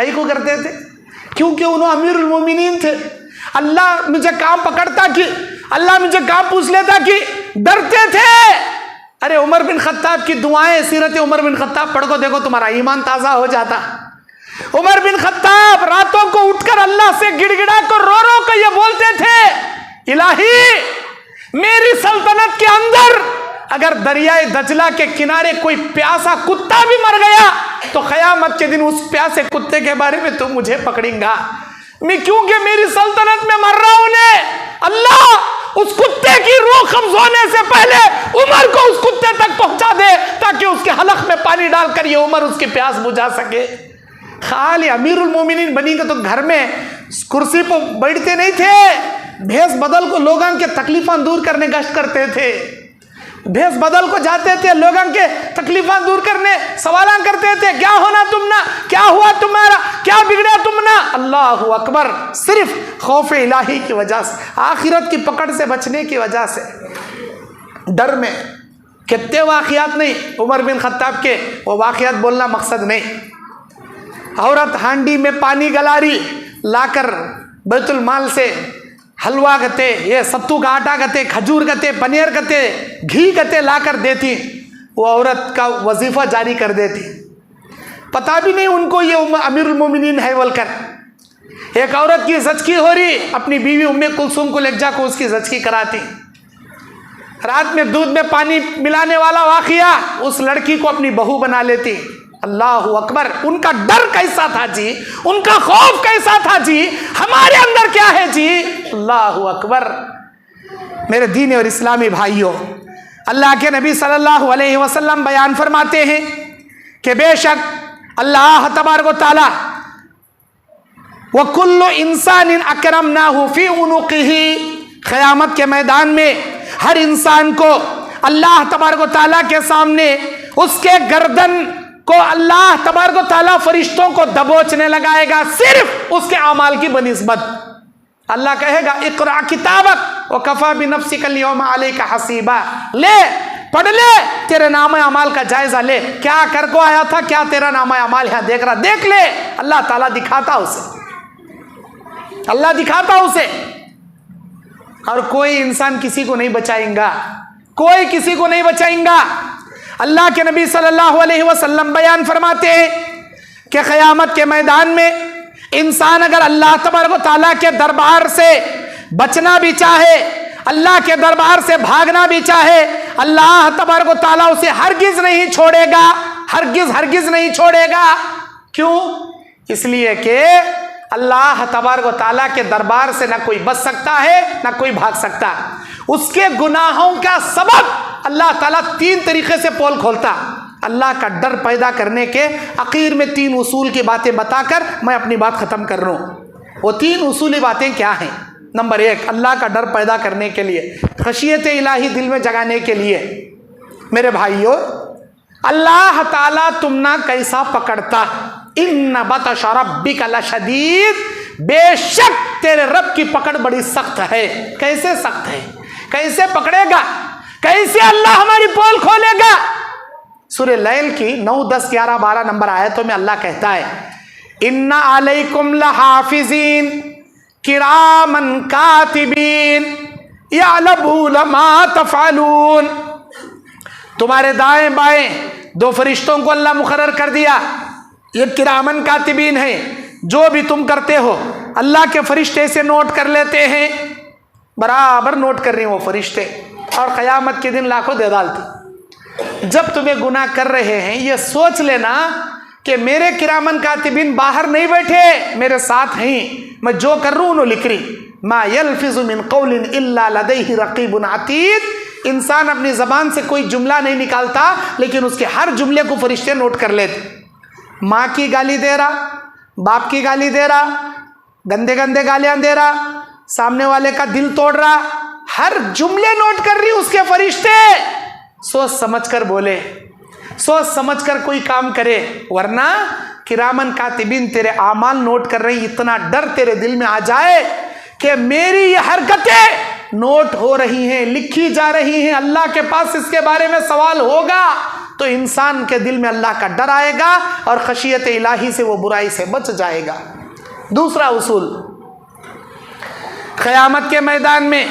کئی کو کرتے تھے؟ کیونکہ انہوں امیر المومنین تھے. اللہ مجھے کام پکڑتا کہ اللہ مجھے کام پوچھ لیتا کہ ڈرتے تھے. ارے عمر بن خطاب کی دعائیں، سیرت عمر بن خطاب پڑھ کو دیکھو، تمہارا ایمان تازہ ہو جاتا. عمر بن خطاب راتوں کو اٹھ کر اللہ سے گڑ گڑا کر رو رو کر یہ بولتے تھے، الہی میری سلطنت کے اندر اگر دریائے دجلہ کے کنارے کوئی پیاسا کتا بھی مر گیا تو قیامت کے دن اس پیاسے کتے کے بارے میں تو مجھے پکڑیں گا. میں کیونکہ میری سلطنت میں مر رہا ہوں، اللہ اس کتے کی روح قبض ہونے سے پہلے عمر کو اس کتے تک پہنچا دے تاکہ اس کے حلق میں پانی ڈال کر یہ عمر اس کی پیاس بجھا سکے. خالی امیر المومنین بنی کے تو گھر میں کرسی پہ بیٹھتے نہیں تھے، بھیس بدل کو لوگاں کے تکلیفاں دور کرنے گشت کرتے تھے. بھیس بدل کو جاتے تھے، لوگاں کے تکلیفاں دور کرنے سوالاں کرتے تھے، کیا ہونا تم نا، کیا ہوا تمہارا، کیا بگڑا تم نا. اللہ اکبر، صرف خوف الہی کی وجہ سے، آخرت کی پکڑ سے بچنے کی وجہ سے، ڈر میں. کتنے واقعات نہیں عمر بن خطاب کے، وہ واقعات بولنا مقصد نہیں. عورت ہانڈی میں پانی گلاری لا کر بیت المال سے حلوہ گتے، یہ ستو کا آٹا گتے، کھجور گتے، پنیر گتے، گھی گتے لا کر دیتی. وہ عورت کا وظیفہ جاری کر دیتی، پتہ بھی نہیں ان کو یہ امیر المومنین ہے بول کر. ایک عورت کی زچگی ہو رہی، اپنی بیوی ام کلثوم کو لے جا کو اس کی زچگی کراتی. رات میں دودھ میں پانی ملانے والا واقعہ، اس لڑکی کو اپنی بہو بنا لیتی. اللہ اکبر، ان کا ڈر کیسا تھا جی، ان کا خوف کیسا تھا جی، ہمارے اندر کیا ہے جی. اللہ اکبر. میرے دین اور اسلامی بھائیوں، اللہ کے نبی صلی اللہ علیہ وسلم بیان فرماتے ہیں کہ بے شک اللہ تبارک و تعالی وَكُلُّ إِنسَانٍ أَكْرَمْنَاهُ فِي عُنُقِهِ، قیامت کے میدان میں ہر انسان کو اللہ تبارک و تعالیٰ کے سامنے اس کے گردن کو اللہ تبارک و تعالیٰ فرشتوں کو دبوچنے لگائے گا، صرف اس کے اعمال کی بنسبت. اللہ کہے گا اقرأ کتابک وکفیٰ بنفسک اليوم علیک حسیبا، لے پڑھ لے، تیرے نام اعمال کا جائزہ لے، کیا کر کو آیا تھا، کیا تیرا نام اعمال ہے دیکھ رہا، دیکھ لے. اللہ تعالیٰ دکھاتا اسے، اللہ دکھاتا اسے. اور کوئی انسان کسی کو نہیں بچائیں گا، کوئی کسی کو نہیں بچائیں گا. اللہ کے نبی صلی اللہ علیہ وسلم بیان فرماتے ہیں کہ قیامت کے میدان میں انسان اگر اللہ تبارک و تعالیٰ کے دربار سے بچنا بھی چاہے، اللہ کے دربار سے بھاگنا بھی چاہے، اللہ تبارک و تعالیٰ اسے ہرگز نہیں چھوڑے گا، ہرگز نہیں چھوڑے گا. کیوں؟ اس لیے کہ اللہ تبارک و تعالیٰ کے دربار سے نہ کوئی بچ سکتا ہے، نہ کوئی بھاگ سکتا. اس کے گناہوں کا سبب اللہ تعالیٰ 3 طریقے سے پول کھولتا. اللہ کا ڈر پیدا کرنے کے آخر میں 3 اصول کی باتیں بتا کر میں اپنی بات ختم کر رہا ہوں. وہ 3 اصولی باتیں کیا ہیں؟ نمبر 1، اللہ کا ڈر پیدا کرنے کے لیے، خشیت الہی دل میں جگانے کے لیے. میرے بھائیوں، اللہ تعالیٰ تم نہ کیسا پکڑتا، ان بطش ربک لشدید، بے شک تیرے رب کی پکڑ بڑی سخت ہے. کیسے سخت ہے؟ کیسے پکڑے گا؟ کیسے اللہ ہماری پول کھولے گا؟ سورہ لیل کی 9، 10، 11، 12 نمبر آیتوں میں اللہ کہتا ہے ان علیکم لحافظین کرامن کاتبین یعلمون ما تفعلون. تمہارے دائیں بائیں 2 فرشتوں کو اللہ مقرر کر دیا، یہ کرامن کاتبین ہیں، جو بھی تم کرتے ہو اللہ کے فرشتے سے نوٹ کر لیتے ہیں، برابر نوٹ کر رہے ہیں وہ فرشتے، اور قیامت کے دن لاکھوں دے ڈالتے. جب تمہیں گناہ کر رہے ہیں یہ سوچ لینا کہ میرے کرامن کاتبین باہر نہیں بیٹھے، میرے ساتھ ہیں، میں جو کر رہا ہوں انہوں لکھ رہی. ما یلفظ من قول الا لدیہ رقیب عتید. انسان اپنی زبان سے کوئی جملہ نہیں نکالتا، لیکن اس کے ہر جملے کو فرشتے نوٹ کر لیتے. ماں کی گالی دے رہا، باپ کی گالی دے رہا، گندے گندے گالیاں دے رہا، سامنے والے کا دل توڑ رہا، ہر جملے نوٹ کر رہی اس کے فرشتے. سوچ سمجھ کر بولے، سوچ سمجھ کر کوئی کام کرے، ورنہ کرامن کاتبین تیرے اعمال نوٹ کر رہی. اتنا ڈر تیرے دل میں آ جائے کہ میری یہ حرکتیں نوٹ ہو رہی ہیں، لکھی جا رہی ہیں، اللہ کے پاس اس کے بارے میں سوال ہوگا، تو انسان کے دل میں اللہ کا ڈر آئے گا اور خشیت الہی سے وہ برائی سے بچ جائے گا۔ دوسرا اصول، قیامت کے میدان میں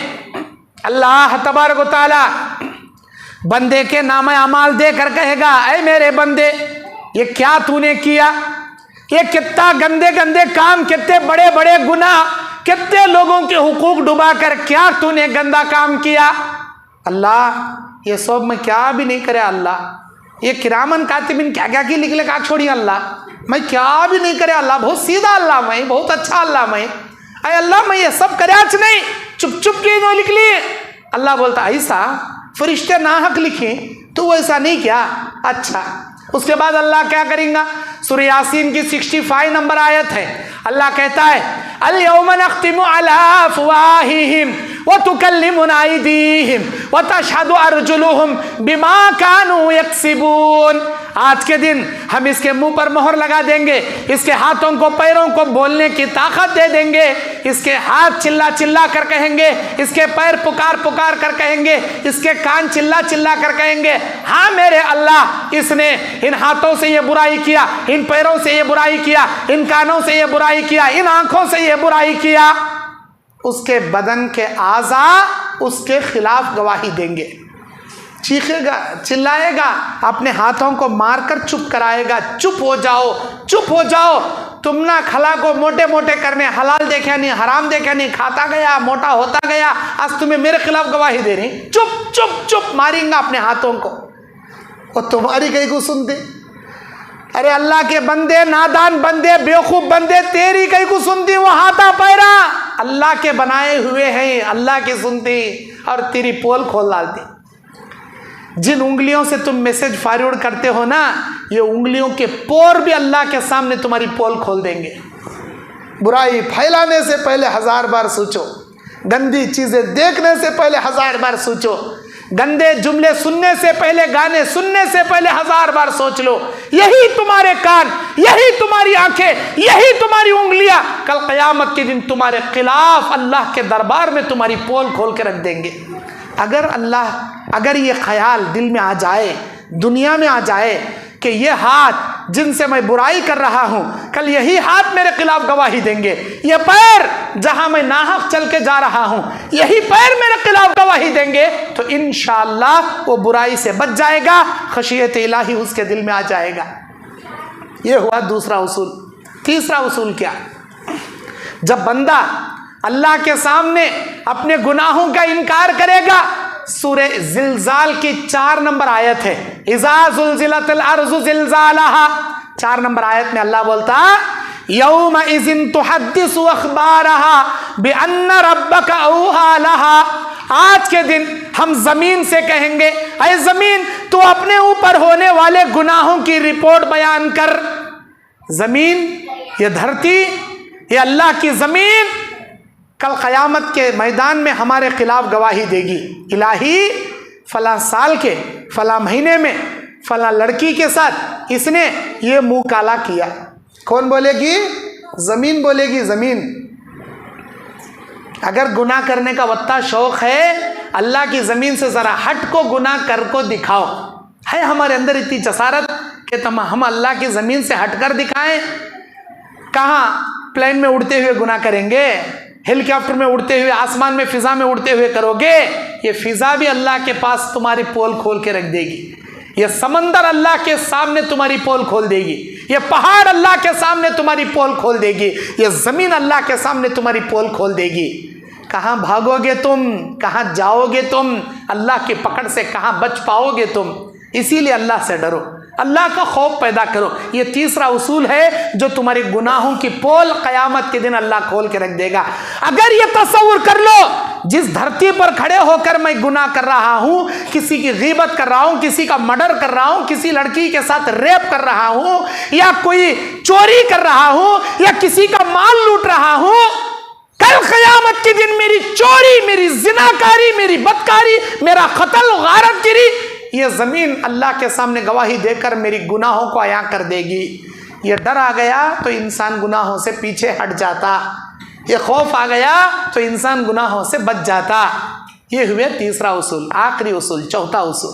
اللہ تبارک و تعالی بندے کے نامہ اعمال دے کر کہے گا، اے میرے بندے، یہ کیا تو نے کیا؟ یہ کتنا گندے گندے کام، کتنے بڑے بڑے گناہ، کتنے لوگوں کے حقوق ڈبا کر کیا تو نے گندا کام کیا؟ اللہ یہ سب میں کیا بھی نہیں کرے، اللہ یہ کرامن کاتبین کیا کیا کی لکھ لے کا چھوڑی، اللہ میں کیا بھی نہیں کرے، اللہ بہت سیدھا اللہ میں، بہت اچھا اللہ میں، اے اللہ میں یہ سب کرے آج نہیں، چپ چپ کی نہ لکھ لیے۔ اللہ بولتا ایسا فرشتے ناحق لکھیں تو ایسا نہیں کیا، اچھا۔ اس کے بعد اللہ کیا کریں گا؟ سورہ یاسین کی 65 نمبر آیت ہے، اللہ کہتا ہے الیوم نختم علی افواہہم وتکلمنا ایدیہم وتشہد ارجلہم بما کانوا یکسبون۔ آج کے دن ہم اس کے منہ پر مہر لگا دیں گے، اس کے ہاتھوں کو پیروں کو بولنے کی طاقت دے دیں گے، اس کے ہاتھ چلا چلا کر کہیں گے، اس کے پیر پکار پکار کر کہیں گے، اس کے کان چلا چلا کر کہیں گے ہاں میرے اللہ، اس نے ان ہاتھوں سے یہ برائی کیا، ان پیروں سے یہ برائی کیا، ان کانوں سے یہ برائی کیا، ان آنکھوں سے یہ برائی کیا۔ اس کے بدن کے اعضاء اس کے خلاف گواہی دیں گے، چیخے گا، چلائے گا، اپنے ہاتھوں کو مار کر چپ کرائے گا، چپ ہو جاؤ، چپ ہو جاؤ، تم نہ کھلا کو موٹے موٹے کرنے، حلال دیکھا نہیں، حرام دیکھا نہیں، کھاتا گیا، موٹا ہوتا گیا، آج تمہیں میرے خلاف گواہی دے رہی، چپ چپ چپ، ماریں گا اپنے ہاتھوں کو، اور تمہاری کہیں کو سنتے؟ ارے اللہ کے بندے، نادان بندے، بیوقوف بندے، تیری کہیں کو سنتی؟ وہ ہاتھا پیرا اللہ کے بنائے ہوئے ہیں، اللہ کی سنتی اور تیری پول کھول ڈالتی۔ جن انگلیوں سے تم میسج فارورڈ کرتے ہو نا، یہ انگلیوں کے پور بھی اللہ کے سامنے تمہاری پول کھول دیں گے۔ برائی پھیلانے سے پہلے 1000 بار سوچو، گندی چیزیں دیکھنے سے پہلے 1000 بار سوچو، گندے جملے سننے سے پہلے، گانے سننے سے پہلے 1000 بار سوچ لو۔ یہی تمہارے کان، یہی تمہاری آنکھیں، یہی تمہاری انگلیاں کل قیامت کے دن تمہارے خلاف اللہ کے دربار میں تمہاری پول کھول کے رکھ دیں گے۔ اگر یہ خیال دل میں آ جائے، دنیا میں آ جائے کہ یہ ہاتھ جن سے میں برائی کر رہا ہوں، کل یہی ہاتھ میرے خلاف گواہی دیں گے، یہ پیر جہاں میں ناحق چل کے جا رہا ہوں، یہی پیر میرے خلاف گواہی دیں گے، تو انشاءاللہ وہ برائی سے بچ جائے گا، خشیت الہی اس کے دل میں آ جائے گا۔ یہ ہوا دوسرا اصول۔ تیسرا اصول کیا؟ جب بندہ اللہ کے سامنے اپنے گناہوں کا انکار کرے گا، سورہ زلزال کی 4 نمبر آیت ہے، اذا زلزلت الارض زلزالہا، 4 نمبر آیت میں اللہ بولتا یومئذ تحدث اخبارہا بان ربک اوحی لہا۔ آج کے دن ہم زمین سے کہیں گے، اے زمین تو اپنے اوپر ہونے والے گناہوں کی رپورٹ بیان کر۔ زمین، یہ دھرتی، یہ اللہ کی زمین کل قیامت کے میدان میں ہمارے خلاف گواہی دے گی، الہی فلاں سال کے فلاں مہینے میں فلاں لڑکی کے ساتھ اس نے یہ منہ کالا کیا۔ کون بولے گی؟ زمین بولے گی، زمین۔ اگر گناہ کرنے کا وطا شوق ہے، اللہ کی زمین سے ذرا ہٹ کو گناہ کر کو دکھاؤ۔ ہے ہمارے اندر اتنی جسارت کہ ہم اللہ کی زمین سے ہٹ کر دکھائیں؟ کہاں پلین میں اڑتے ہوئے گناہ کریں گے؟ ہیلی کاپٹر میں اڑتے ہوئے، آسمان میں، فضا میں اڑتے ہوئے کرو گے؟ یہ فضا بھی اللہ کے پاس تمہاری پول کھول کے رکھ دے گی، یہ سمندر اللہ کے سامنے تمہاری پول کھول دے گی، یہ پہاڑ اللہ کے سامنے تمہاری پول کھول دے گی، یہ زمین اللہ کے سامنے تمہاری پول کھول دے گی۔ کہاں بھاگو گے تم؟ کہاں جاؤ گے تم؟ اللہ کی پکڑ سے کہاں بچ پاؤ گے تم؟ اسی لیے اللہ سے ڈرو، اللہ کا خوف پیدا کرو۔ یہ تیسرا اصول ہے جو تمہارے گناہوں کی پول قیامت کے دن اللہ کھول کے رکھ دے گا۔ اگر یہ تصور کر لو، جس دھرتی پر کھڑے ہو کر میں گناہ کر رہا ہوں، کسی کی غیبت کر رہا ہوں، کسی کا مرڈر کر رہا ہوں، کسی لڑکی کے ساتھ ریپ کر رہا ہوں، یا کوئی چوری کر رہا ہوں، یا کسی کا مال لوٹ رہا ہوں، کل قیامت کے دن میری چوری، میری زناکاری، میری بدکاری، میرا قتل، غارت گری، یہ زمین اللہ کے سامنے گواہی دے کر میری گناہوں کو عیاں کر دے گی۔ یہ ڈر آ گیا تو انسان گناہوں سے پیچھے ہٹ جاتا، یہ خوف آ گیا تو انسان گناہوں سے بچ جاتا۔ یہ ہوئے تیسرا اصول، آخری اصول، چوتھا اصول۔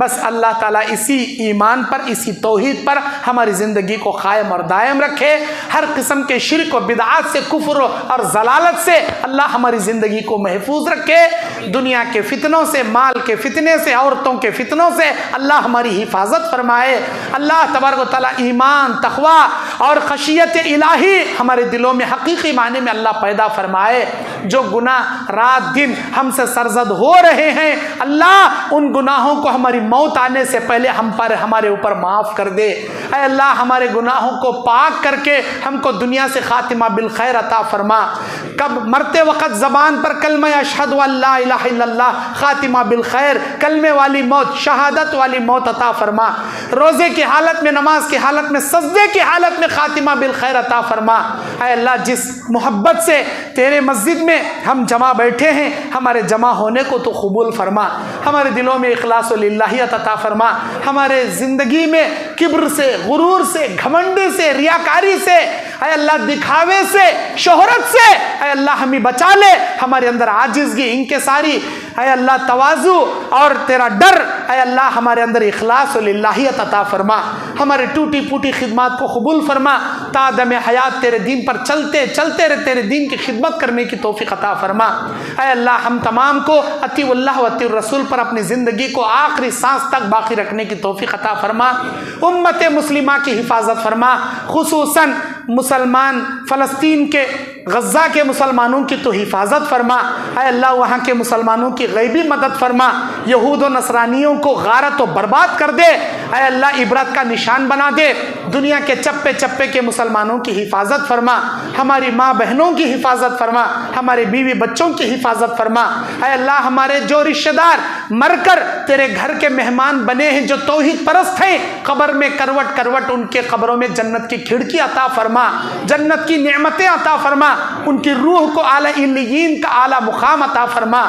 بس اللہ تعالیٰ اسی ایمان پر، اسی توحید پر ہماری زندگی کو قائم اور دائم رکھے۔ ہر قسم کے شرک و بدعات سے، کفر اور ضلالت سے اللہ ہماری زندگی کو محفوظ رکھے۔ دنیا کے فتنوں سے، مال کے فتنے سے، عورتوں کے فتنوں سے اللہ ہماری حفاظت فرمائے۔ اللہ تبارک و تعالیٰ ایمان، تقوی اور خشیت الہی ہمارے دلوں میں حقیقی معنی میں اللہ پیدا فرمائے۔ جو گناہ رات دن ہم سے سرزد ہو رہے ہیں، اللہ ان گناہوں کو ہماری موت آنے سے پہلے ہمارے اوپر معاف کر دے۔ اے اللہ ہمارے گناہوں کو پاک کر کے ہم کو دنیا سے خاتمہ بالخیر عطا فرما۔ کب مرتے وقت زبان پر کلمہ اشہد ان لا الہ الا اللہ، خاتمہ بالخیر، کلمے والی موت، شہادت والی موت عطا فرما۔ روزے کی حالت میں، نماز کی حالت میں، سجدے کی حالت میں خاتمہ بالخیر عطا فرما۔ اے اللہ جس محبت سے تیرے مسجد میں ہم جمع بیٹھے ہیں، ہمارے جمع ہونے کو تو قبول فرما۔ ہمارے دلوں میں اخلاص و للہیت عطا فرما۔ ہمارے زندگی میں کبر سے، غرور سے، گھمنڈی سے، ریاکاری سے، اے اللہ دکھاوے سے، شہرت سے اے اللہ ہمیں بچا لے۔ ہمارے اندر عاجزگی، انکساری، اے اللہ تواضع اور تیرا ڈر، اے اللہ ہمارے اندر اخلاص و للہیت عطا فرما۔ ہمارے ٹوٹی پھوٹی خدمات کو قبول فرما۔ تا دم حیات تیرے دین پر چلتے چلتے تیرے دین کی خدمت کرنے کی توفیق عطا فرما۔ اے اللہ ہم تمام کو اطیع اللہ و اطیع الرسول پر اپنی زندگی کو آخری سانس تک باقی رکھنے کی توفیق عطا فرما۔ امت مسلمہ کی حفاظت فرما، خصوصاً مسلمان فلسطین کے، غزہ کے مسلمانوں کی تو حفاظت فرما۔ اے اللہ وہاں کے مسلمانوں کی غیبی مدد فرما۔ یہود و نصرانیوں کو غارت و برباد کر دے۔ اے اللہ عبرت کا نشان بنا دے۔ دنیا کے چپے چپے کے مسلمانوں کی حفاظت فرما۔ ہماری ماں بہنوں کی حفاظت فرما۔ ہمارے بیوی بچوں کی حفاظت فرما۔ اے اللہ ہمارے جو رشتہ دار مر کر تیرے گھر کے مہمان بنے ہیں، جو توحید پرست ہیں، قبر میں کروٹ کروٹ ان کے قبروں میں جنت کی کھڑکی عطا فرما، جنت کی نعمتیں عطا فرما، ان کی روح کو اعلیٰ علیین کا اعلیٰ مقام عطا فرما۔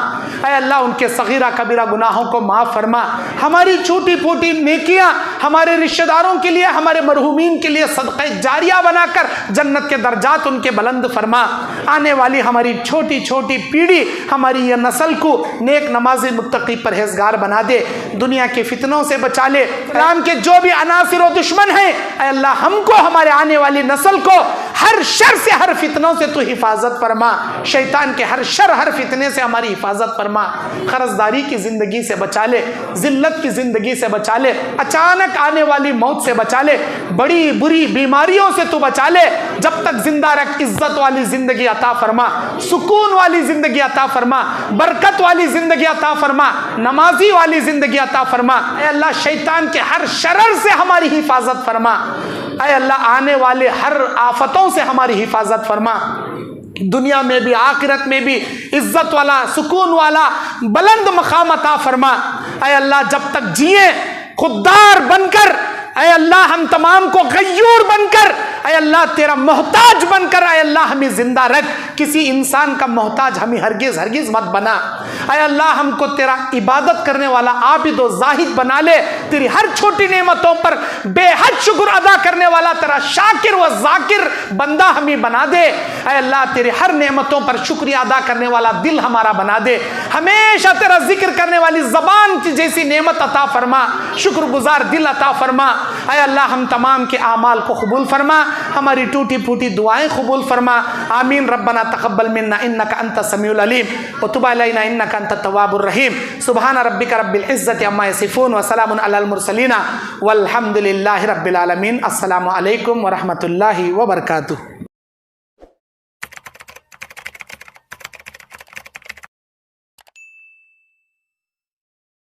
اے اللہ ان کے صغیرہ کبیرہ گناہوں کو معاف فرما۔ ہماری چھوٹی پھوٹی نیکیاں ہمارے رشتہ داروں کے لیے، ہمارے مرحومین کے لیے صدقہ جاریہ بنا کر جنت کے درجات ان کے بلند فرما۔ آنے والی ہماری چھوٹی چھوٹی پیڑھی، ہماری یہ نسل کو نیک نمازی متقی پرہیزگار بنا دے، دنیا کے فتنوں سے بچا لے۔ اسلام کے جو بھی عناصر و دشمن ہیں، اے اللہ ہم کو، ہمارے آنے والی نسل کو ہر شر سے، ہر فتنوں سے تو حفاظت فرما۔ شیطان کے ہر شر، ہر فتنے سے ہماری حفاظت فرما۔ قرضداری کی زندگی سے بچا لے، ذلت کی زندگی سے بچا لے، اچانک آنے والی موت سے بچا لے، بڑی بری بیماریوں سے تو بچا لے۔ جب تک زندہ رکھ عزت والی زندگی عطا فرما، سکون والی زندگی عطا فرما، برکت والی زندگی عطا فرما، نمازی والی زندگی عطا فرما۔ اے اللہ شیطان کے ہر شرر سے ہماری حفاظت فرما۔ اے اللہ آنے والے ہر آفتوں سے ہماری حفاظت فرما، دنیا میں بھی آخرت میں بھی عزت والا، سکون والا، بلند مقام عطا فرما۔ اے اللہ جب تک جیے خوددار بن کر، اے اللہ ہم تمام کو غیور بن کر، اے اللہ تیرا محتاج بن کر، اے اللہ ہمیں زندہ رکھ، کسی انسان کا محتاج ہمیں ہرگز ہرگز مت بنا۔ اے اللہ ہم کو تیرا عبادت کرنے والا عابد و زاہد بنا لے، تیری ہر چھوٹی نعمتوں پر بے حد شکر ادا کرنے والا تیرا شاکر و ذاکر بندہ ہمیں بنا دے۔ اے اللہ تیری ہر نعمتوں پر شکریہ ادا کرنے والا دل ہمارا بنا دے، ہمیشہ تیرا ذکر کرنے والی زبان کی جیسی نعمت عطا فرما، شکر گزار دل عطا فرما۔ اے اللہ ہم تمام کے اعمال کو قبول فرما، ہماری ٹوٹی پھوٹی دعائیں قبول فرما۔ آمین۔ ربنا تقبل منا انک انت السمیع العلیم وتب علینا انک انت التواب الرحیم۔ سبحان ربک رب العزۃ عما یصفون وسلام علی المرسلین والحمد للہ رب العالمین۔ السلام علیکم ورحمۃ اللہ وبرکاتہ۔